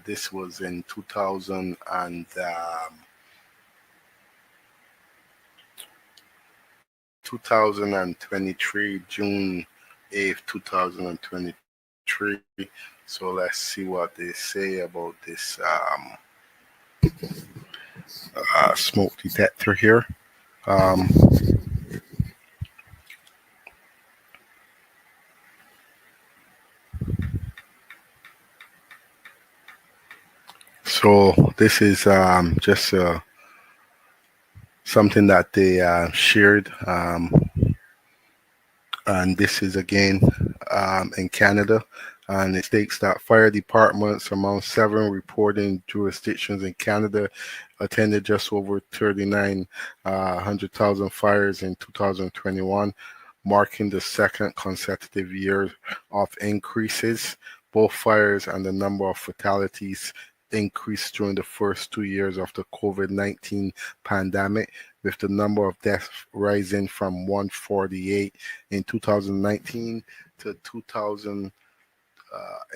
This was in 2023, June 8th, 2023. So let's see what they say about this smoke detector here. Um, so this is just something that they shared, and this is again in Canada, and it states that fire departments among 7 reporting jurisdictions in Canada attended just over 3,900,000 fires in 2021, marking the second consecutive year of increases. Both fires and the number of fatalities increased during the first 2 years of the COVID-19 pandemic, with the number of deaths rising from 148 in 2019 to 2000.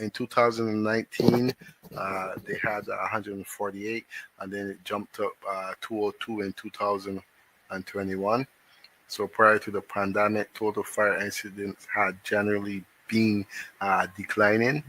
In 2019, they had 148, and then it jumped up 202 in 2021. So prior to the pandemic, total fire incidents had generally been declining.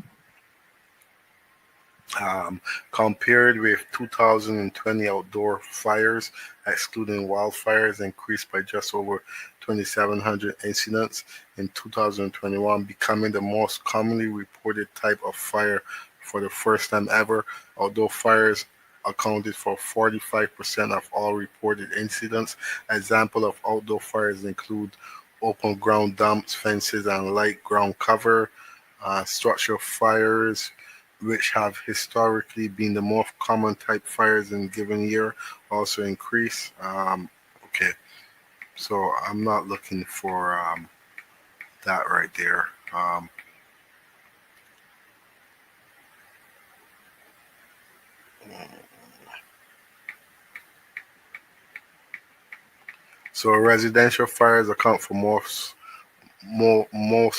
Compared with 2020, outdoor fires, excluding wildfires, increased by just over 2,700 incidents in 2021, becoming the most commonly reported type of fire for the first time ever. Outdoor fires accounted for 45% of all reported incidents. Examples of outdoor fires include open ground dumps, fences, and light ground cover. Structural fires, which have historically been the most common type fires in a given year, also increase. Okay, so I'm not looking for that right there. So residential fires account for most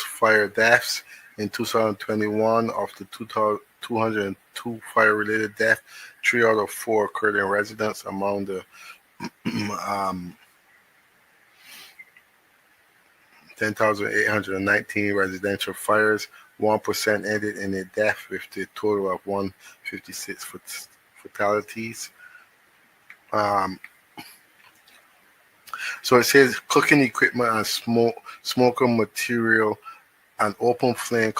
fire deaths. In 2021, of the 202 fire-related deaths, 3 out of 4 occurred in residence. Among the um, 10,819 residential fires, 1% ended in a death, with a total of 156 fatalities. Um, so it says cooking equipment and smoking material and open flame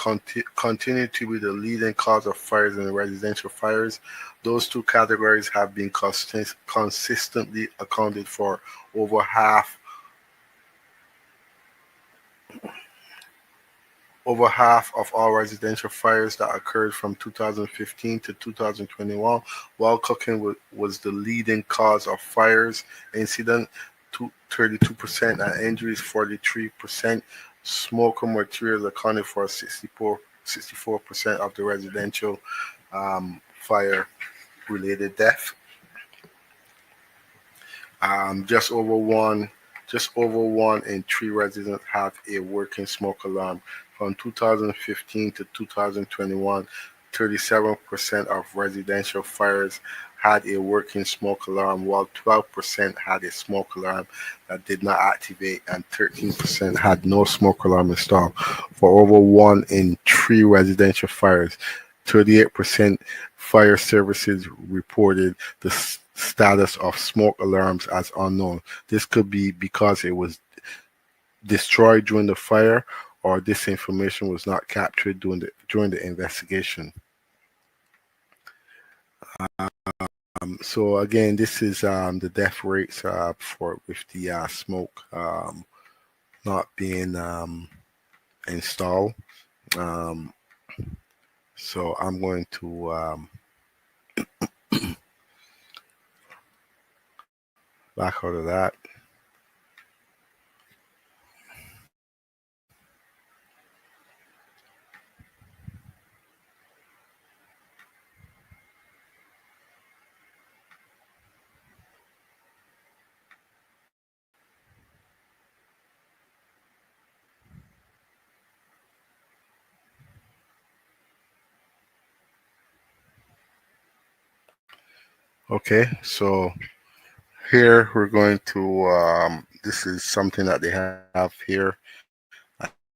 continue to be the leading cause of fires in residential fires. Those 2 categories have been consistently accounted for over half of all residential fires that occurred from 2015 to 2021. While cooking was the leading cause of fires incident, 32%, and injuries 43%. Smoking materials accounted for 64% of the residential fire related death. Just over one in three residents have a working smoke alarm. From 2015 to 2021, 37% of residential fires had a working smoke alarm, while 12% had a smoke alarm that did not activate, and 13% had no smoke alarm installed. For over one in three residential fires, 38% fire services reported the status of smoke alarms as unknown. This could be because it was destroyed during the fire, or this information was not captured during the investigation. So again, this is the death rates for with the smoke not being installed. Um, so I'm going to back out of that. Okay, so here we're going to this is something that they have here,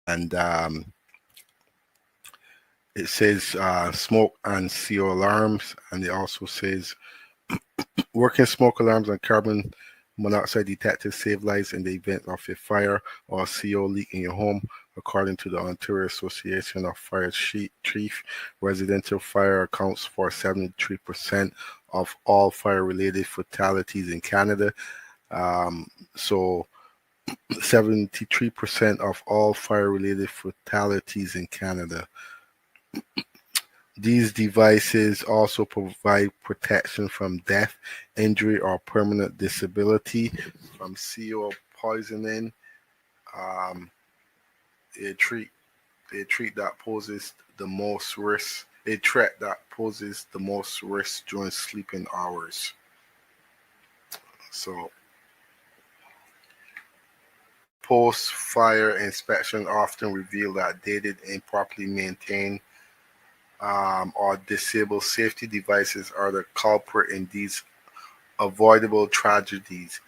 and it says smoke and CO alarms, and it also says working smoke alarms and carbon monoxide detectors save lives in the event of a fire or CO leak in your home. According to the Ontario Association of Fire Chief, residential fire accounts for 73% of all fire-related fatalities in Canada. So 73% of all fire-related fatalities in Canada. These devices also provide protection from death, injury, or permanent disability from CO poisoning. Um, a treat a treat that poses the most risk. A threat that poses the most risk during sleeping hours. So, post-fire inspection often reveal that dated, improperly maintained, or disabled safety devices are the culprit in these avoidable tragedies.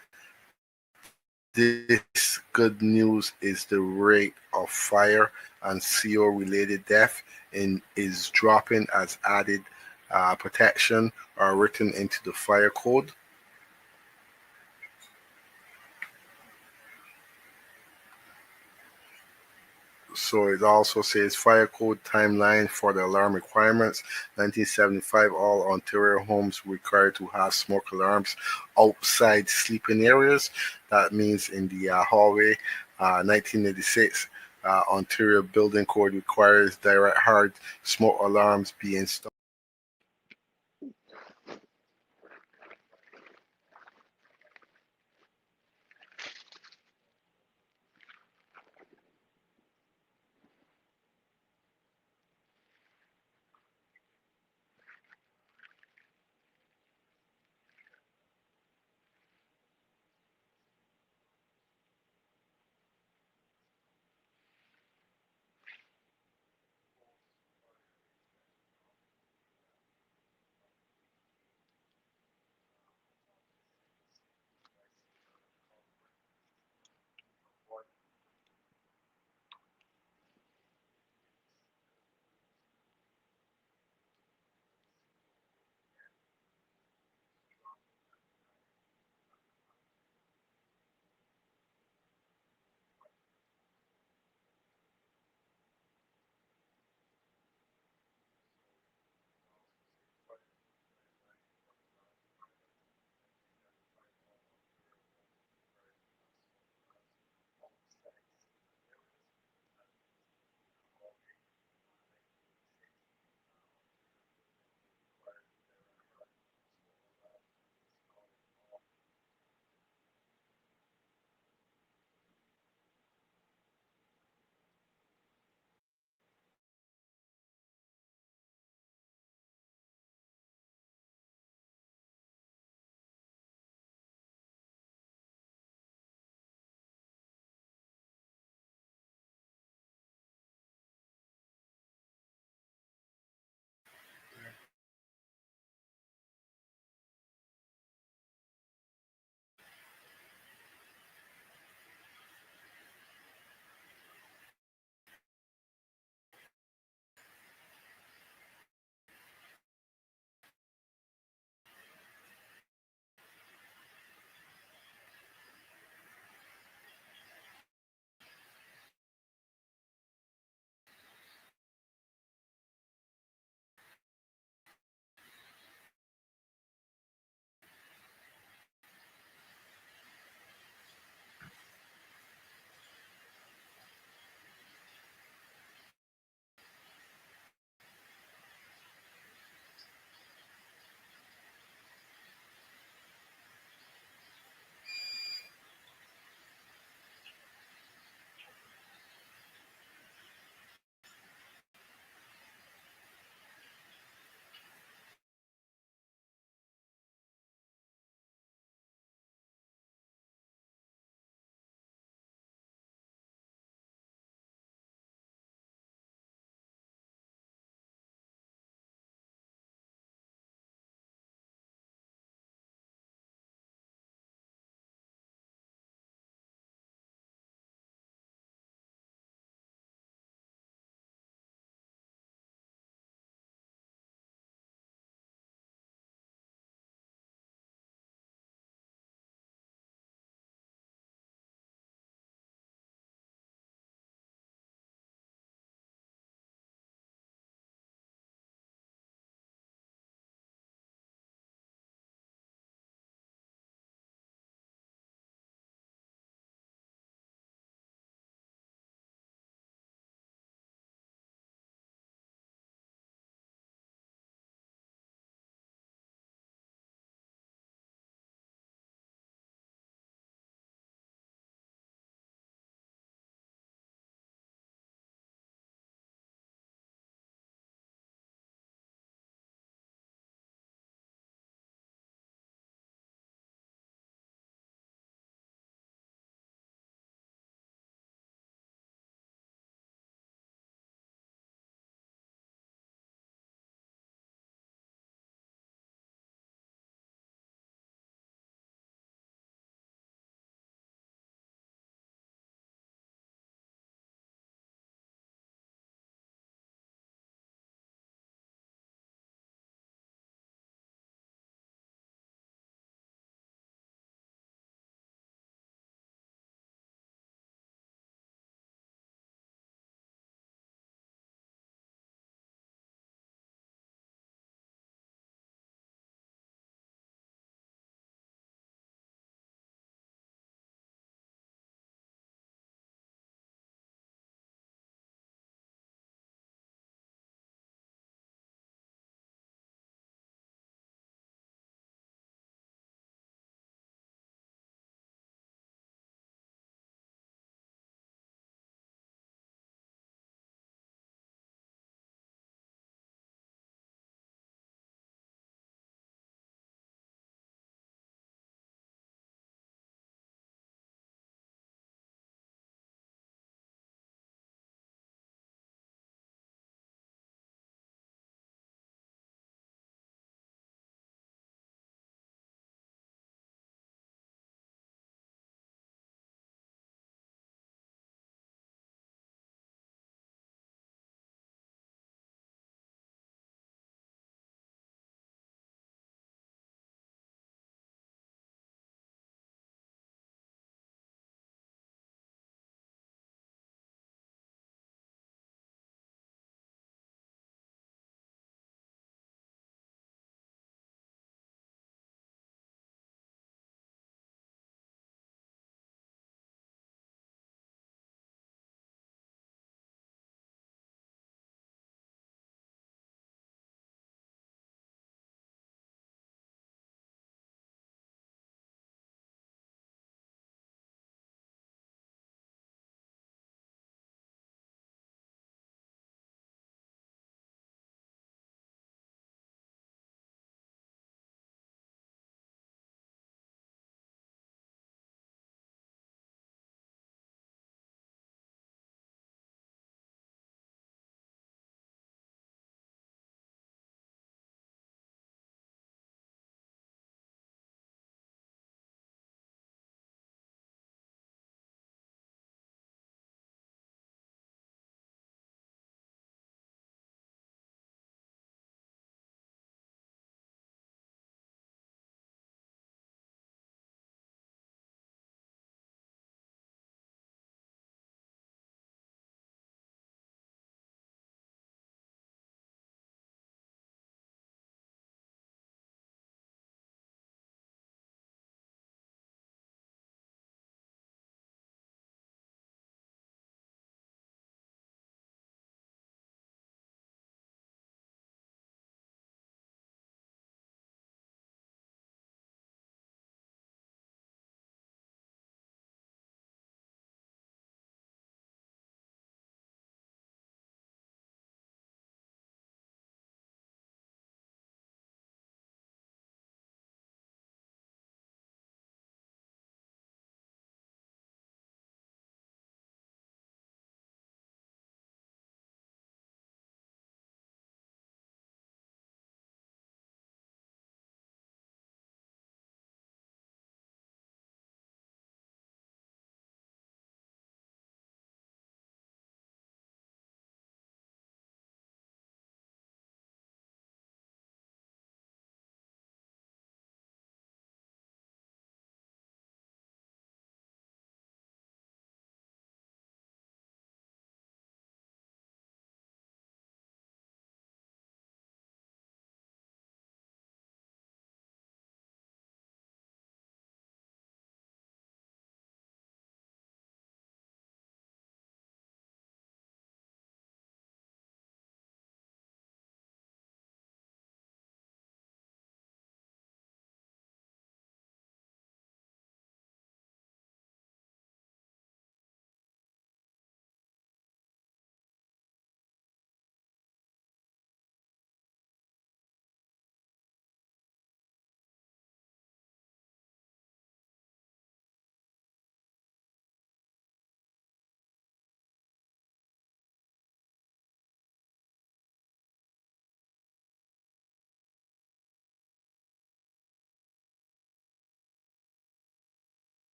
This good news is the rate of fire and CO related death is dropping as added protection are written into the fire code. So it also says fire code timeline for the alarm requirements. 1975, all Ontario homes required to have smoke alarms outside sleeping areas. That means in the hallway. 1986, Ontario Building Code requires direct hard smoke alarms be installed.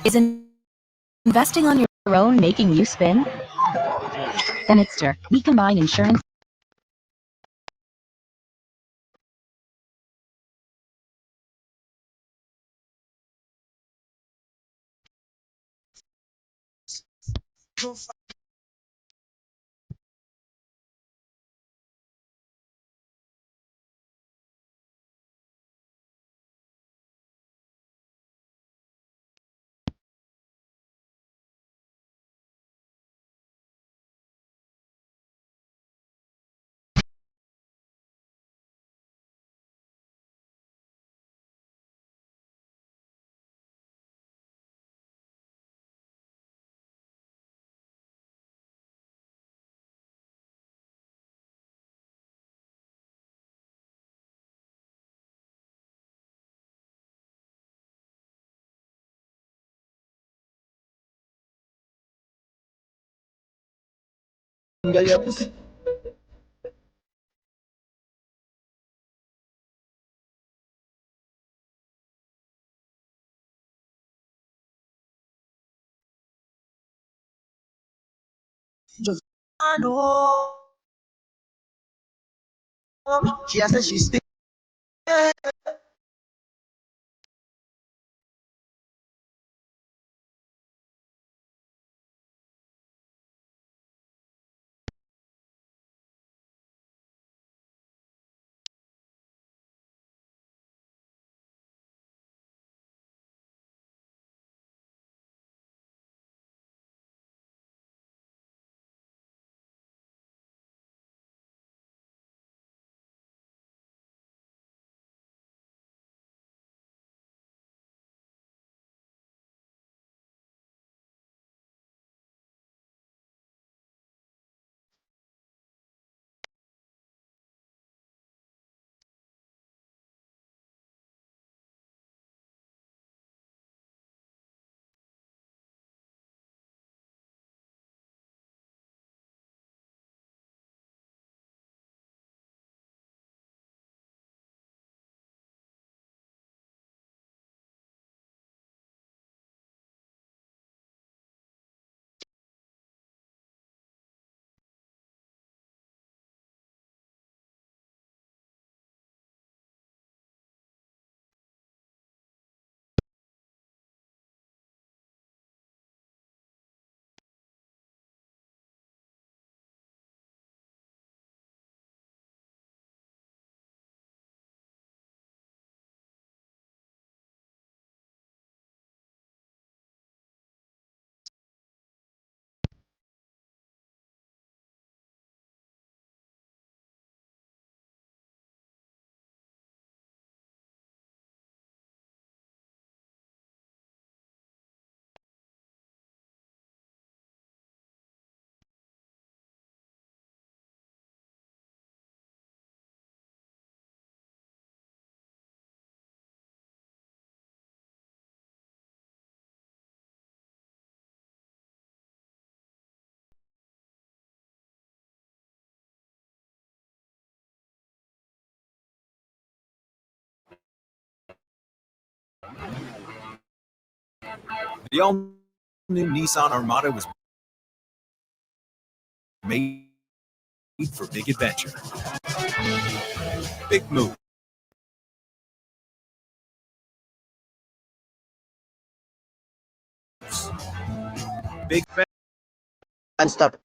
Is investing on your own making you spin? Then it's we combine insurance. I know she has said she's staying. The all-new Nissan Armada was made for big adventure. Big move. Big And stop.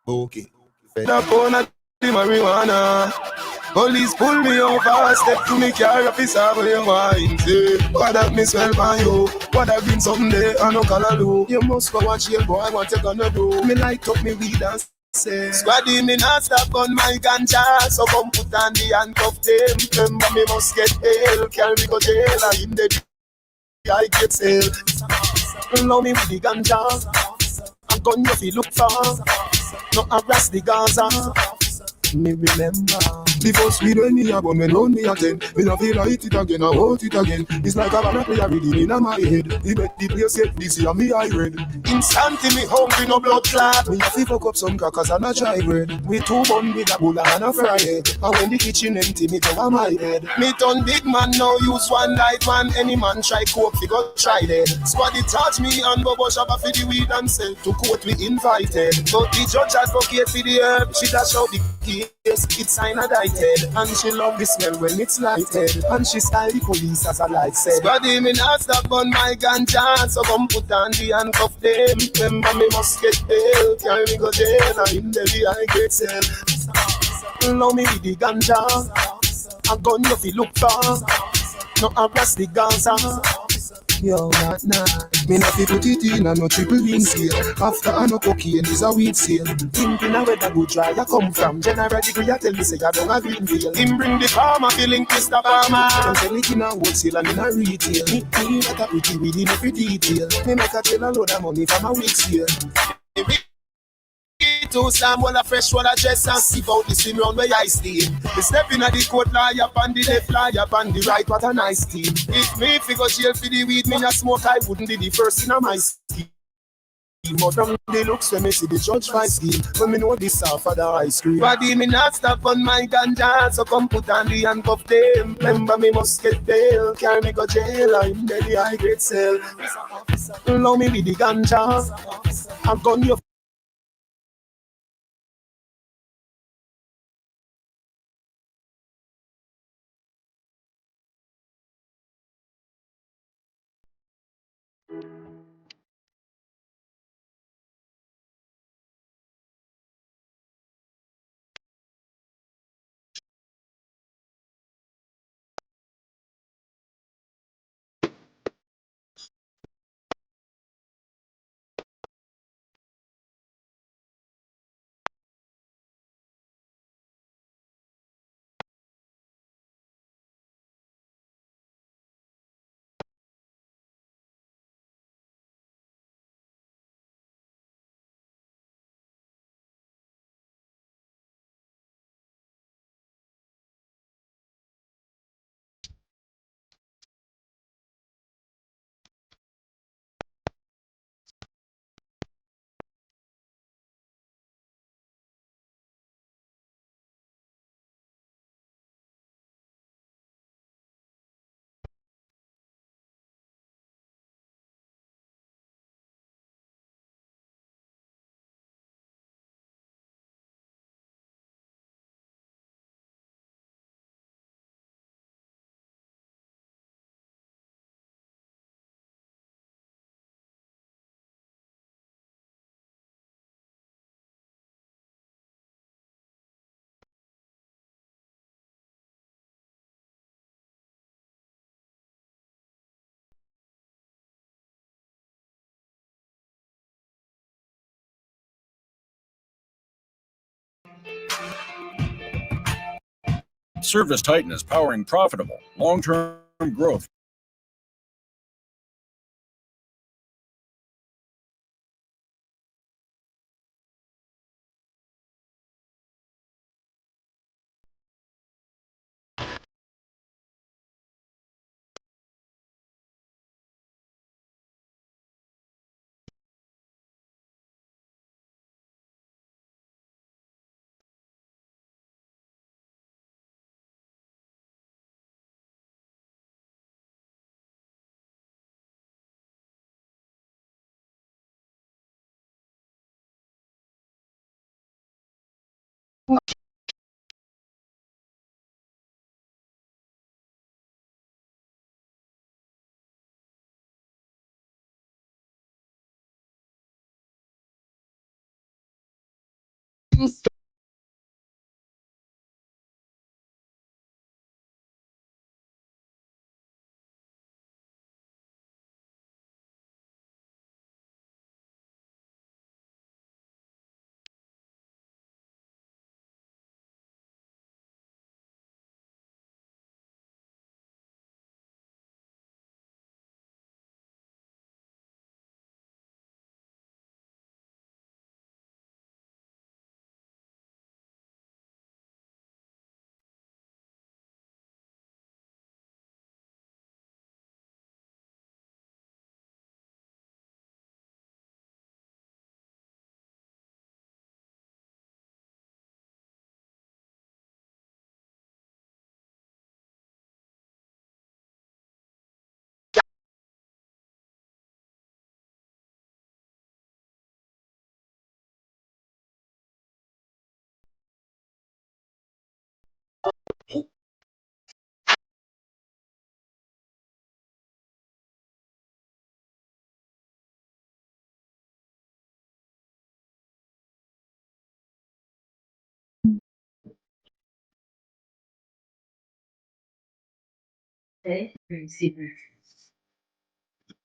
Okay. Fed up on a the marijuana. Police pull me over, step to me car, officer, where you want say, what have me smell by you? What have been someday, I no color do. You must go watch your boy, what you gonna do? Me light up me weed and say, squaddy me not stop on my ganja, so come put on the handcuff them. Remember me must get bail, carry me go jail, and in the I get sale. Love me with the ganja, I'm gonna feel look for, no harass the Gaza. Me remember the first weed when me a bun, when round me again. Me no feel light it again, I want it again. It's like a banana play a rhythm in my head. He bet the place get this year me I read. Instantly me hungry no blood clot. Me have to fuck up some crackers and a dry bread. We two bun with a bull and a fry head. And when the kitchen empty, me cover my head. Me turn big man now use one light man. Any man try coke, fi go try dead. Squaddy touch me and Bobo Shabba fi the weed and sell. To court we invited, but the judge advocate fi the herb. She dash out the key. Yes, it's indicted, and she love the smell when it's lighted, and she style the police as a light said. Squaddy me not stop on my ganja, so come put on the handcuff them. Remember me must get bail, carry me go jail, and in the I get sell. Love me with the ganja, a gun you fi look for, no harass the Gaza. Yo, nah. Me not fi put it in a no triple bean seal. After a no cocaine is a weed seal. Thinking a where the good dry you come from. General degree you tell me say you don't have green field. Him bring the farmer feeling Mr. Farmer. Them sell it in a wholesale and in a retail. Me got a pretty weed in every detail. Me make a tell a load of money from a week sale. To some wall of fresh water dress and see about the same round where I stay. The step in the court lie up on the left, lie up on the right, what a nice team. If me figure jail for the weed, me not smoke, I wouldn't be the first in my scheme. But from the looks when me see the judge fight scheme, when me know this off for the ice cream. Body me not stop on my ganja, so come put on the handcuff them. Remember me must get bail, carry me go jail, I'm the high grade cell. Love me with the ganja, I'm gun you. Service tightness powering profitable, long-term growth.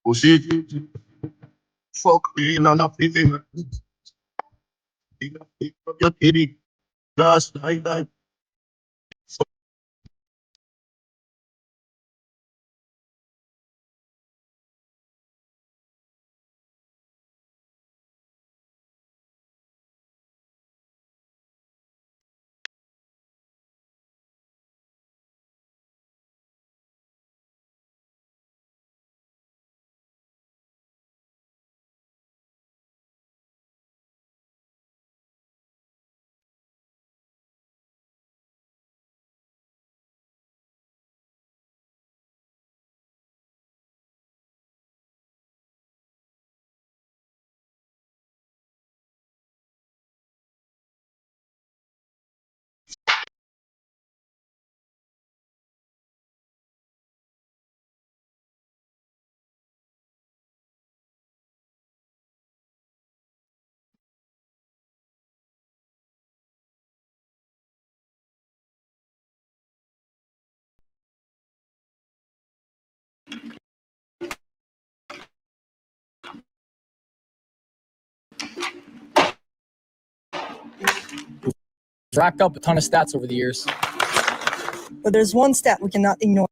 Pussy, fuck me, none of the your kitty, last night, racked up a ton of stats over the years. But there's one stat we cannot ignore.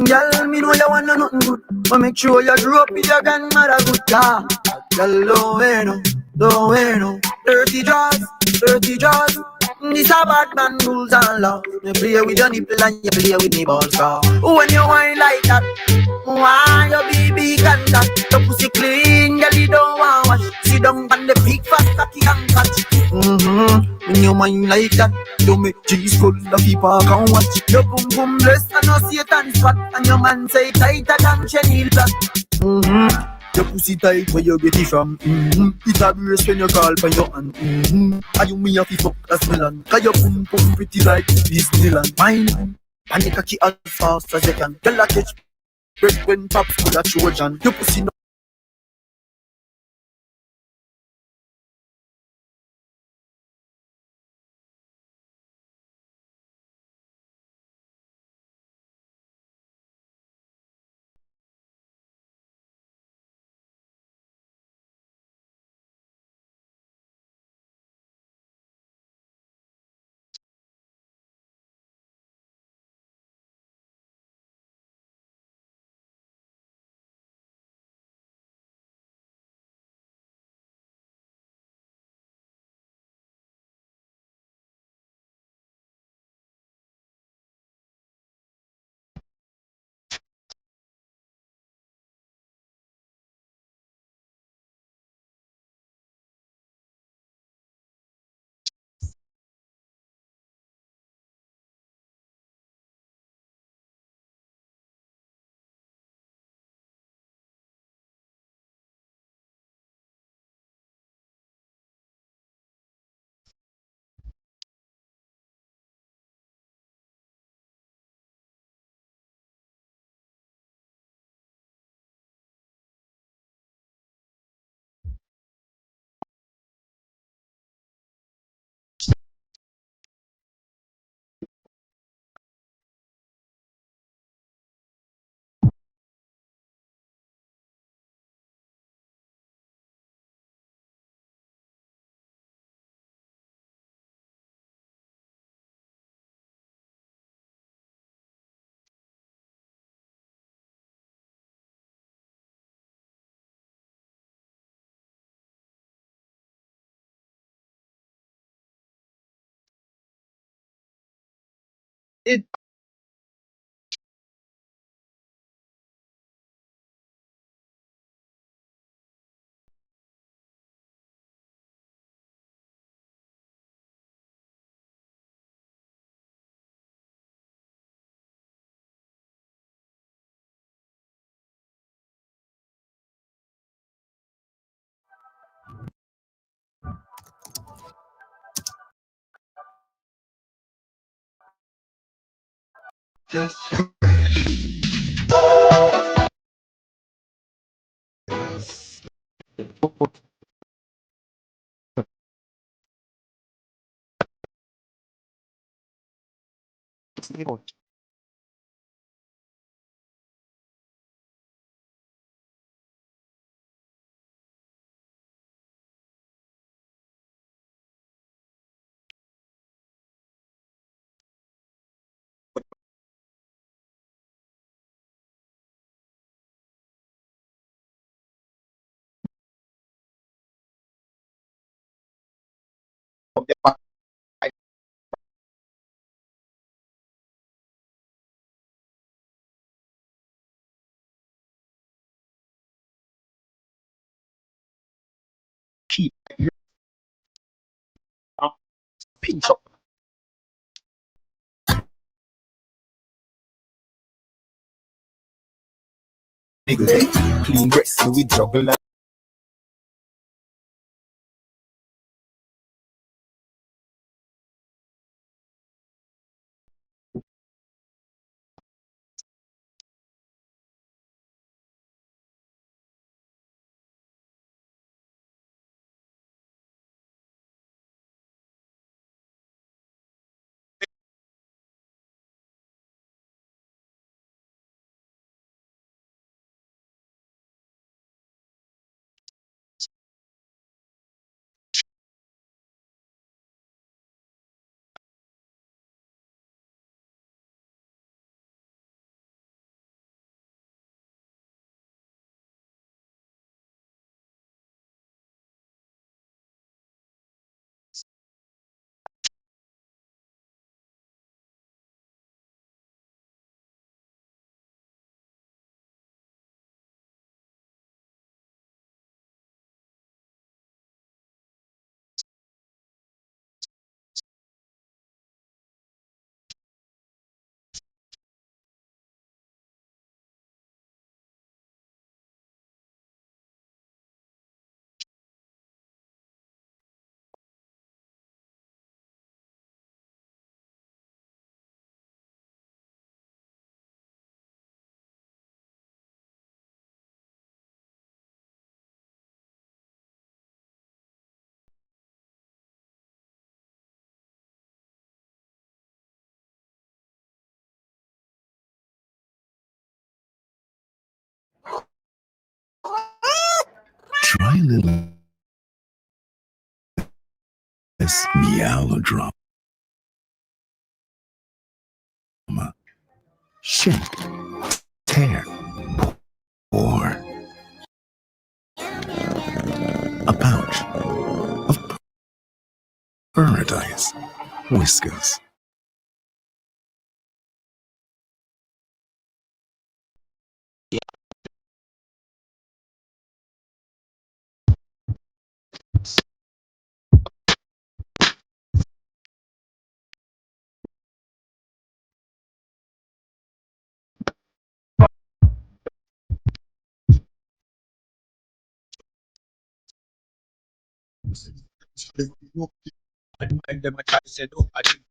Girl, me know you want nothing good, but make sure you grow up with your grandmother good car. Girl, don't wear no dirty jaws, dirty jaws. This a bad man rules and laws. You play with your nipple and you play with me balls, car. When you whine like that, why your baby contact? Your pussy clean, girl, you don't want wash. Sit down on the big fat cocky and catch. When you mind like that, you make cheese full of people can watch. Your boom boom blessed and no Satan spot, and your man say tighter than chenille plat. Your pussy tight where you get it from. It a brace when you call for your hand. And you me have to fuck as melon. Cause your boom boom pretty like Disneyland. Mine, and you cocky as fast as you can. Tell a catch break when pops with a Trojan. Your pussy no It keep your peace. Nigga, clean breaks, so we juggle like Try a little less melodrama. Shake, tear, or a pouch of paradise whiskers. And then my child said, "Oh, I think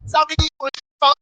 somebody was found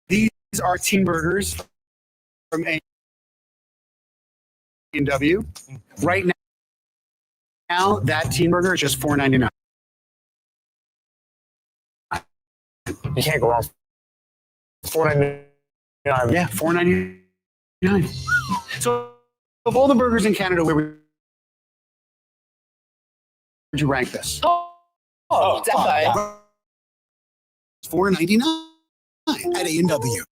These are teen burgers from A&W. Right now, that teen burger is just $4.99. You can't go wrong. $4.99. Yeah, $4.99. So, of all the burgers in Canada, where would you rank this? Oh, definitely. $4.99 at A&W.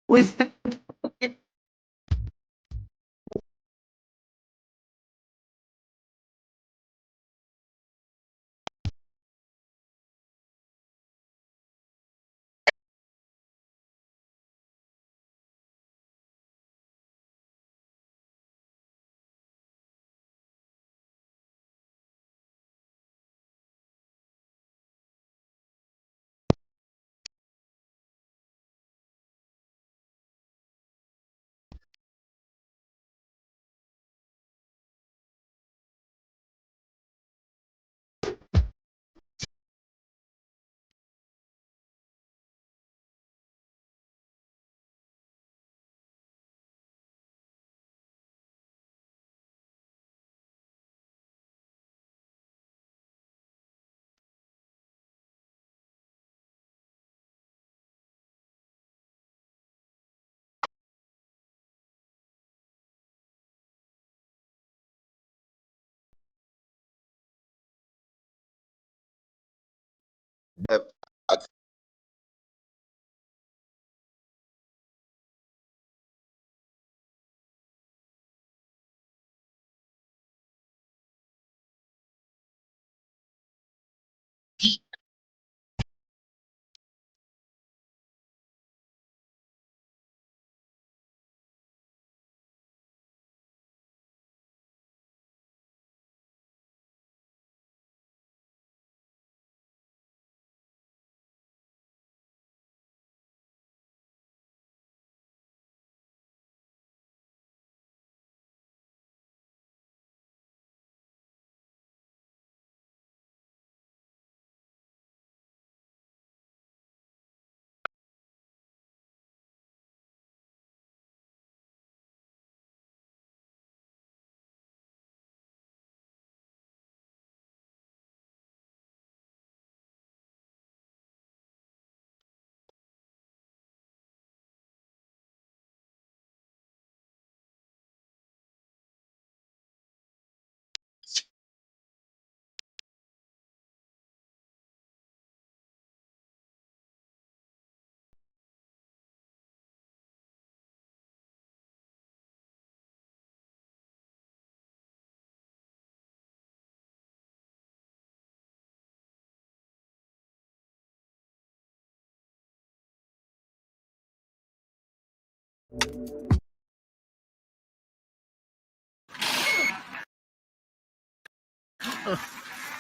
With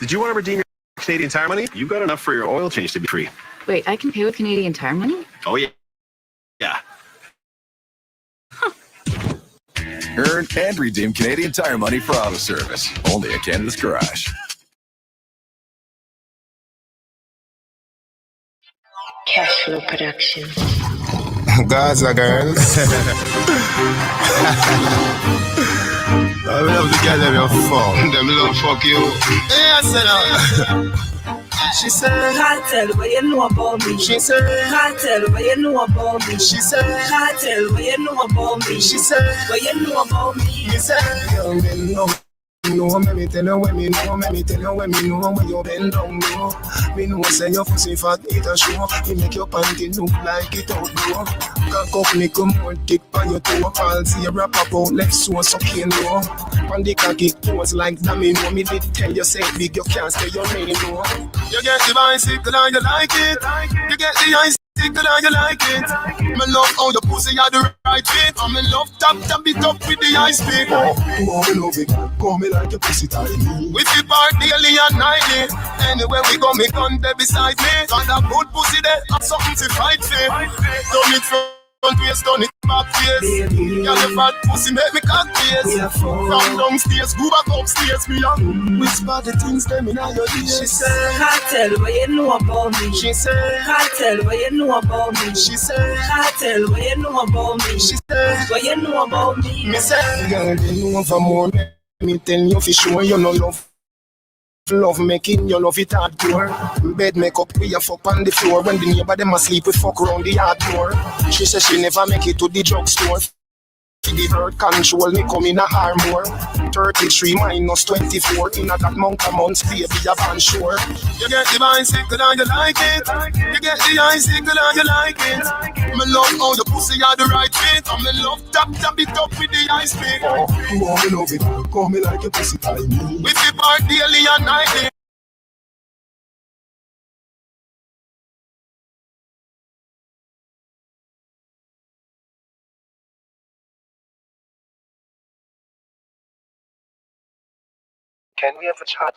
Did you want to redeem your Canadian Tire money? You got enough for your oil change to be free. Wait, I can pay with Canadian Tire money? Oh, yeah. Yeah. Earn and redeem Canadian Tire money for auto service. Only at Canada's Garage. Cashflow Production. Gaza girls. I love the girl them you fuck. Them love fuck you. Yeah, I said she said, can't tell what you know about me. She said, can't tell what you know about me. She said, can't tell what you know about me. She said, what you know about me. He said, young men know. No, me tell you when me know, me tell you when me know when you bend down low. Me know say your pussy fat it a show. Me make your panty look like it outdoor. Cock up me come more dick on your toe. I'll see you wrap up out left so sucking low. On the cocky toes like domino. Me did tell you say big you can't stay your name no. You get the bicycle and you like it. You get the ice. And you like it. Me love how your pussy had the right fit. And me love tap it up with the ice pick. Oh, me love it. Call me like your pussy tight. We fit part daily and nightly. Anywhere we go, me gun there beside me. Got that good pussy there, have something to fight for. Done it from Don't waste on it back face. Girl, your fat pussy make me cock face. From downstairs, go back upstairs, me a whisper the things them in your ears. She say, I tell what you know about me. She say, I tell what you know about me. She say, I tell what you know about me. She say, what you know about me. Me say, girl, you know for more. Me tell you for sure you no love. Love making, you love it hardcore. Bed make up, we a fuck on the floor. When the neighbor them asleep, we fuck round the yard door. She says she never make it to the drugstore. The hurt control me come in a armor. 33 minus 24 in a that month a month, baby, a van sure. You get the bicycle and you like it. You get the icicle and you like it. Me love how the pussy are the right fit. And me love tap it up with the ice pick. Oh, you want me love it, call me like a pussy tiny. We flip part daily and nightly. Can we have a chat?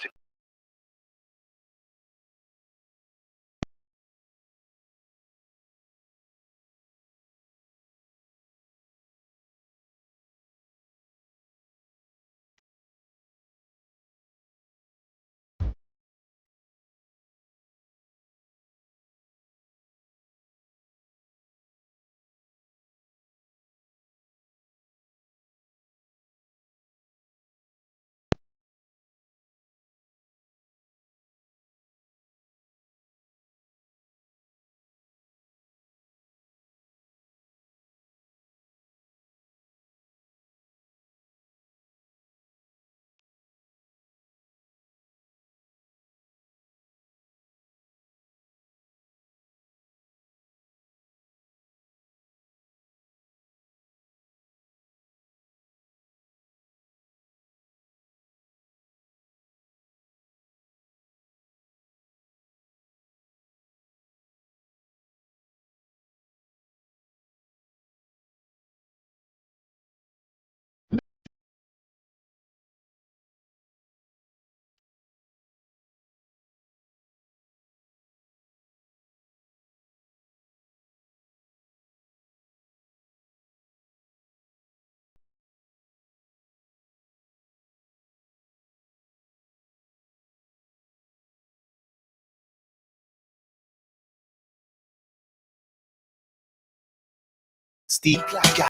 Steve Black.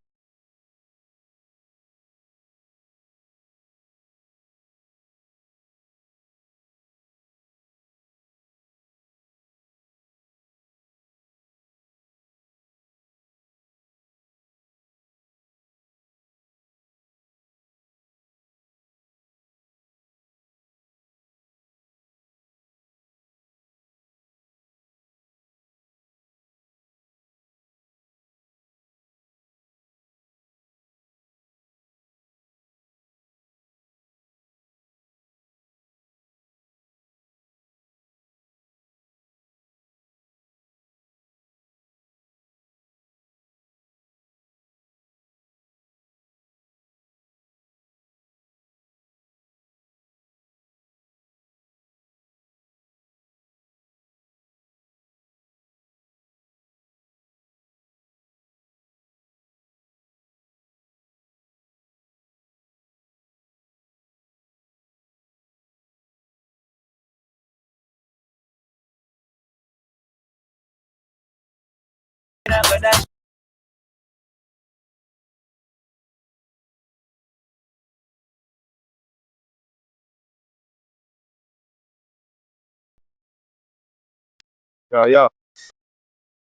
Yeah,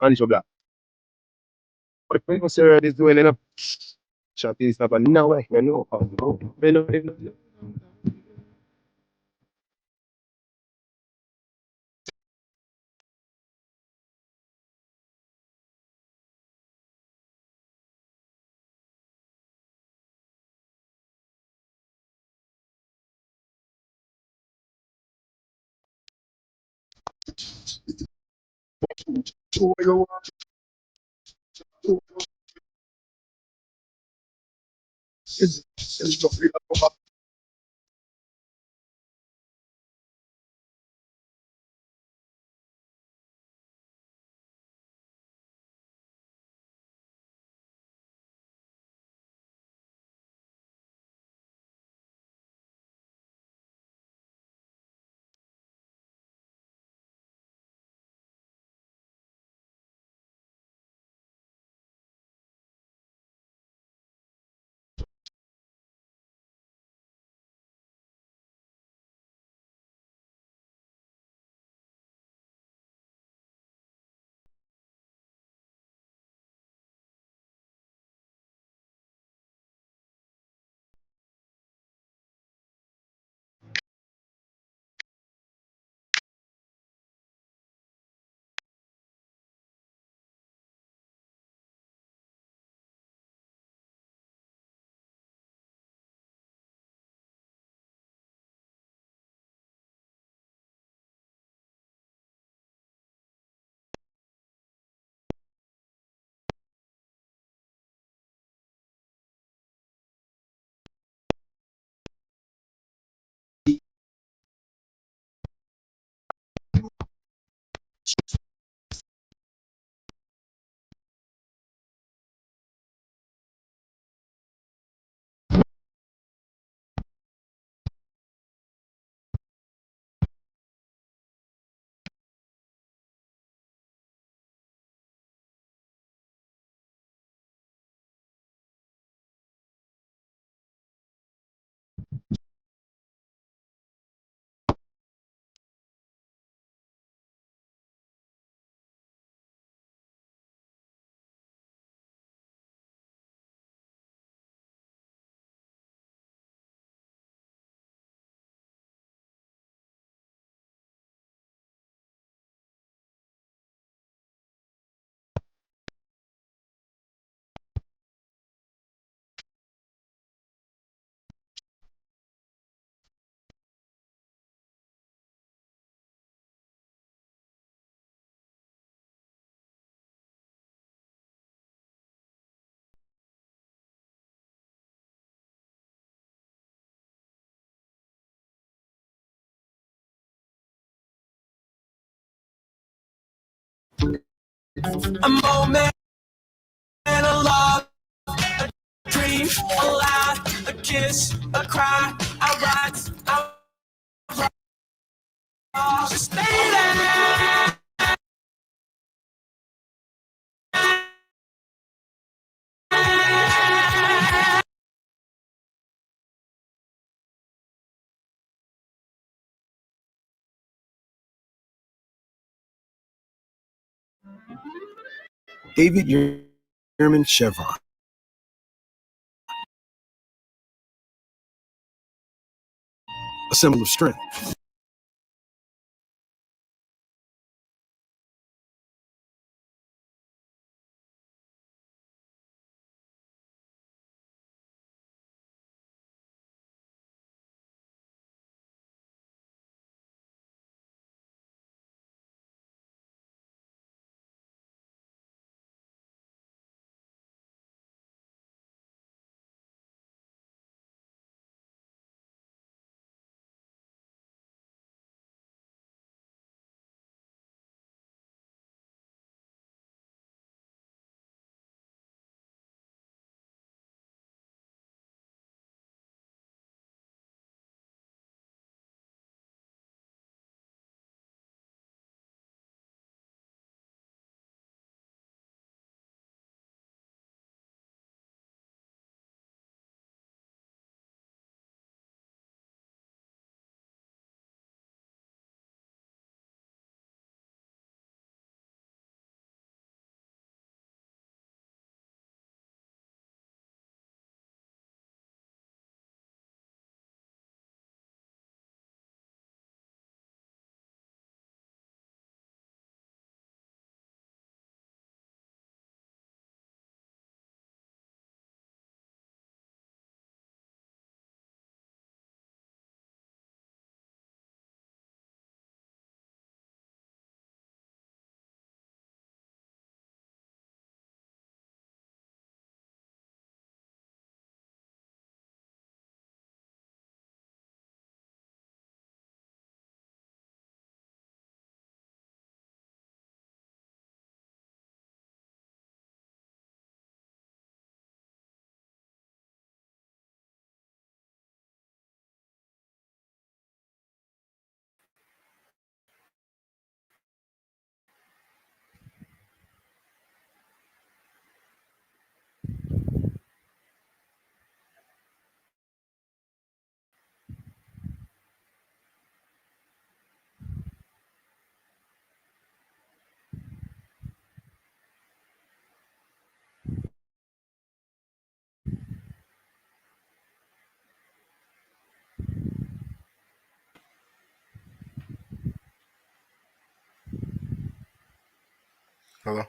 and your black. What the people say is doing enough. Shot is not no way, you know. You know, A moment, a love, dream, a laugh, a kiss, a cry, I rise, I just stay there. David Yerman Chevron. A symbol of strength. Hello.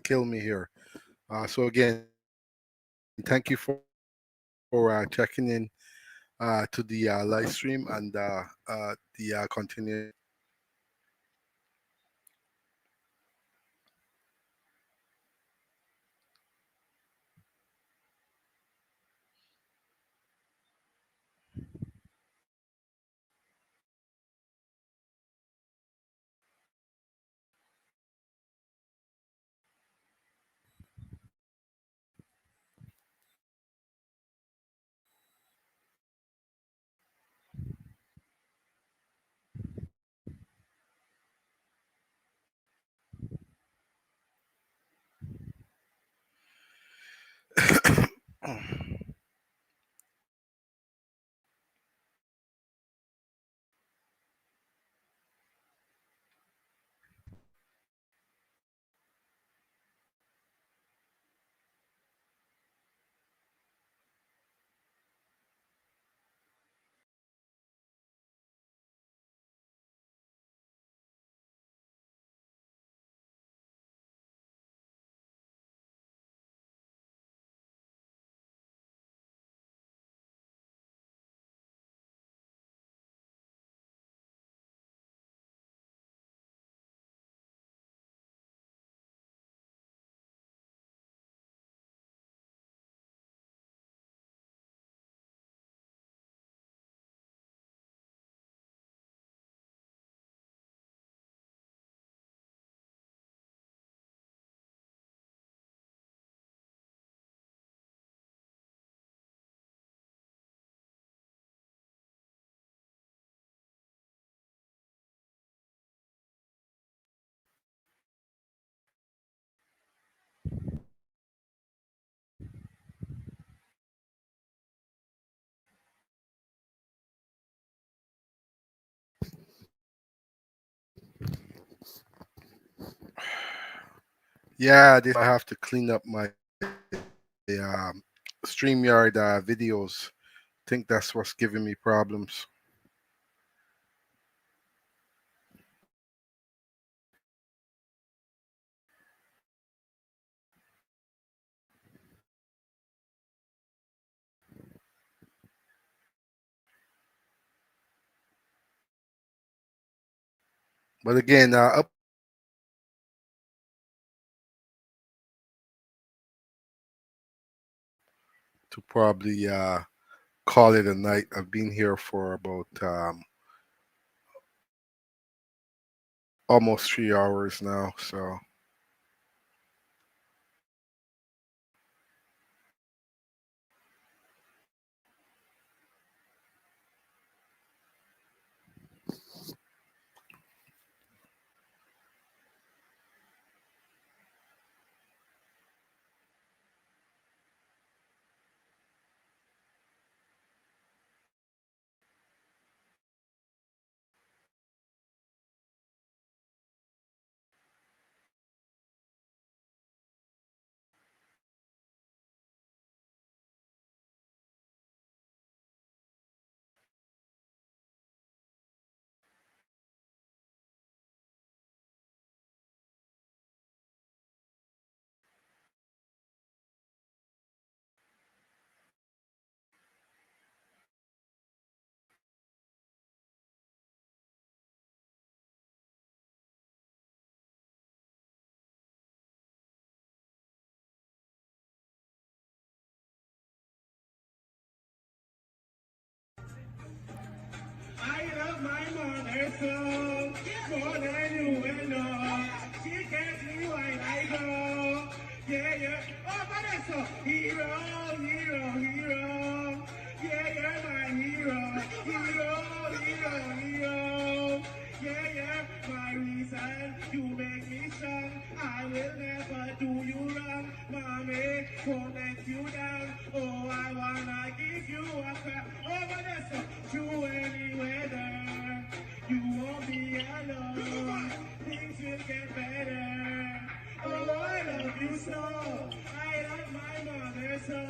Kill me here. So again, thank you for checking in to the live stream and the continued. Yeah, this I have to clean up my StreamYard videos. Think that's what's giving me problems. But again, up to probably call it a night. I've been here for about almost 3 hours now. So I love my mother so more than you will know. She gets me when I go. Yeah, yeah. Oh, Vanessa, hero, hero, hero. Yeah, you're my hero, hero, hero, hero. Yeah, yeah, my reason you make me strong. I will never do you wrong, mommy. Won't let you down. Oh, I wanna give you a clap. Oh, Vanessa, through any weather, you won't be alone. Things will get better. Oh, I love you so. I love my mother so.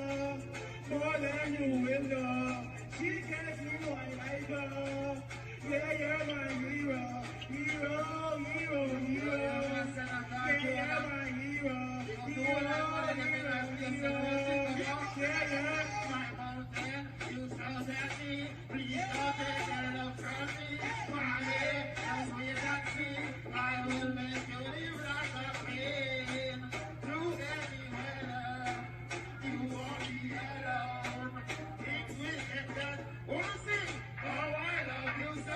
More than you will know. She gets me while I go. Yeah, you're my hero. Hero, hero, hero. Yeah, you're my hero. Hero, hero, hero. Yeah, yeah. My mountain, you so sexy. Please don't take your love from me. Mommy, as we taxi, I will make you live like a queen. Through any weather, you won't be alone. Things will get better. Wanna sing? Oh, I love you so.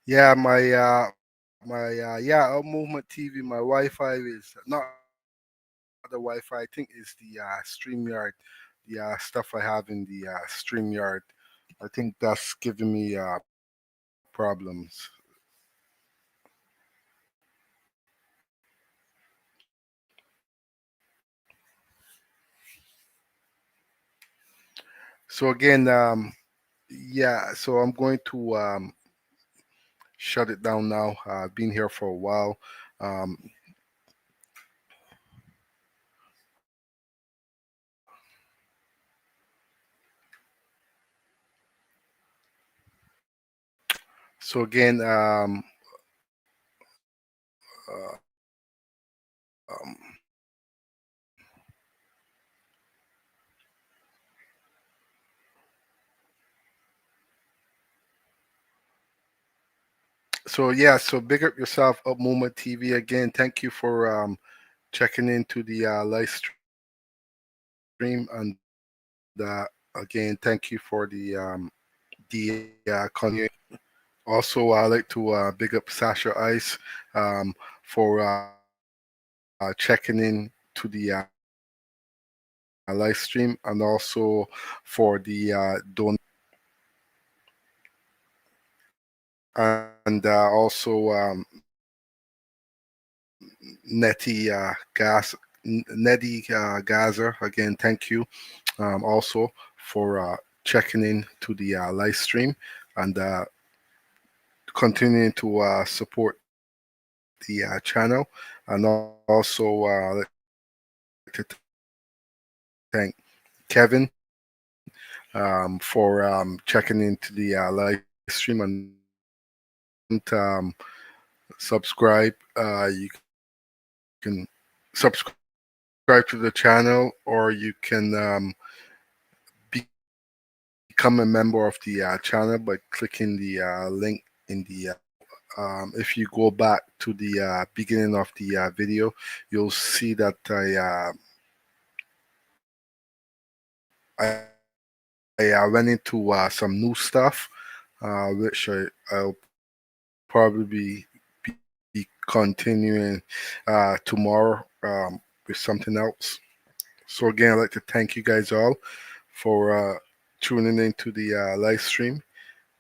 yeah, my movement TV. My Wi-Fi is not the Wi-Fi. I think it's the StreamYard, the stuff I have in the StreamYard. I think that's giving me problems. So again, yeah. So I'm going to shut it down now. I've been here for a while. Um, so again, um, so yeah, so big up yourself, Up Movement TV. Again, thank you for checking into the live stream, and again, thank you for the continuing. Also, I like to big up Sasha Ice for checking in to the live stream, and also for the and also Nettie Nettie Gaza. Again, thank you also for checking in to the live stream, and continuing to support the channel, and also like to thank Kevin for checking into the live stream, and subscribe. You can subscribe to the channel, or you can become a member of the channel by clicking the link in the if you go back to the beginning of the video, you'll see that I went into some new stuff, which I'll probably be continuing tomorrow with something else. So again, I'd like to thank you guys all for tuning into the live stream,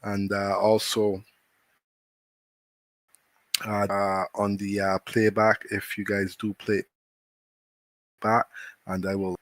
and also on the playback, if you guys do play it back, and I will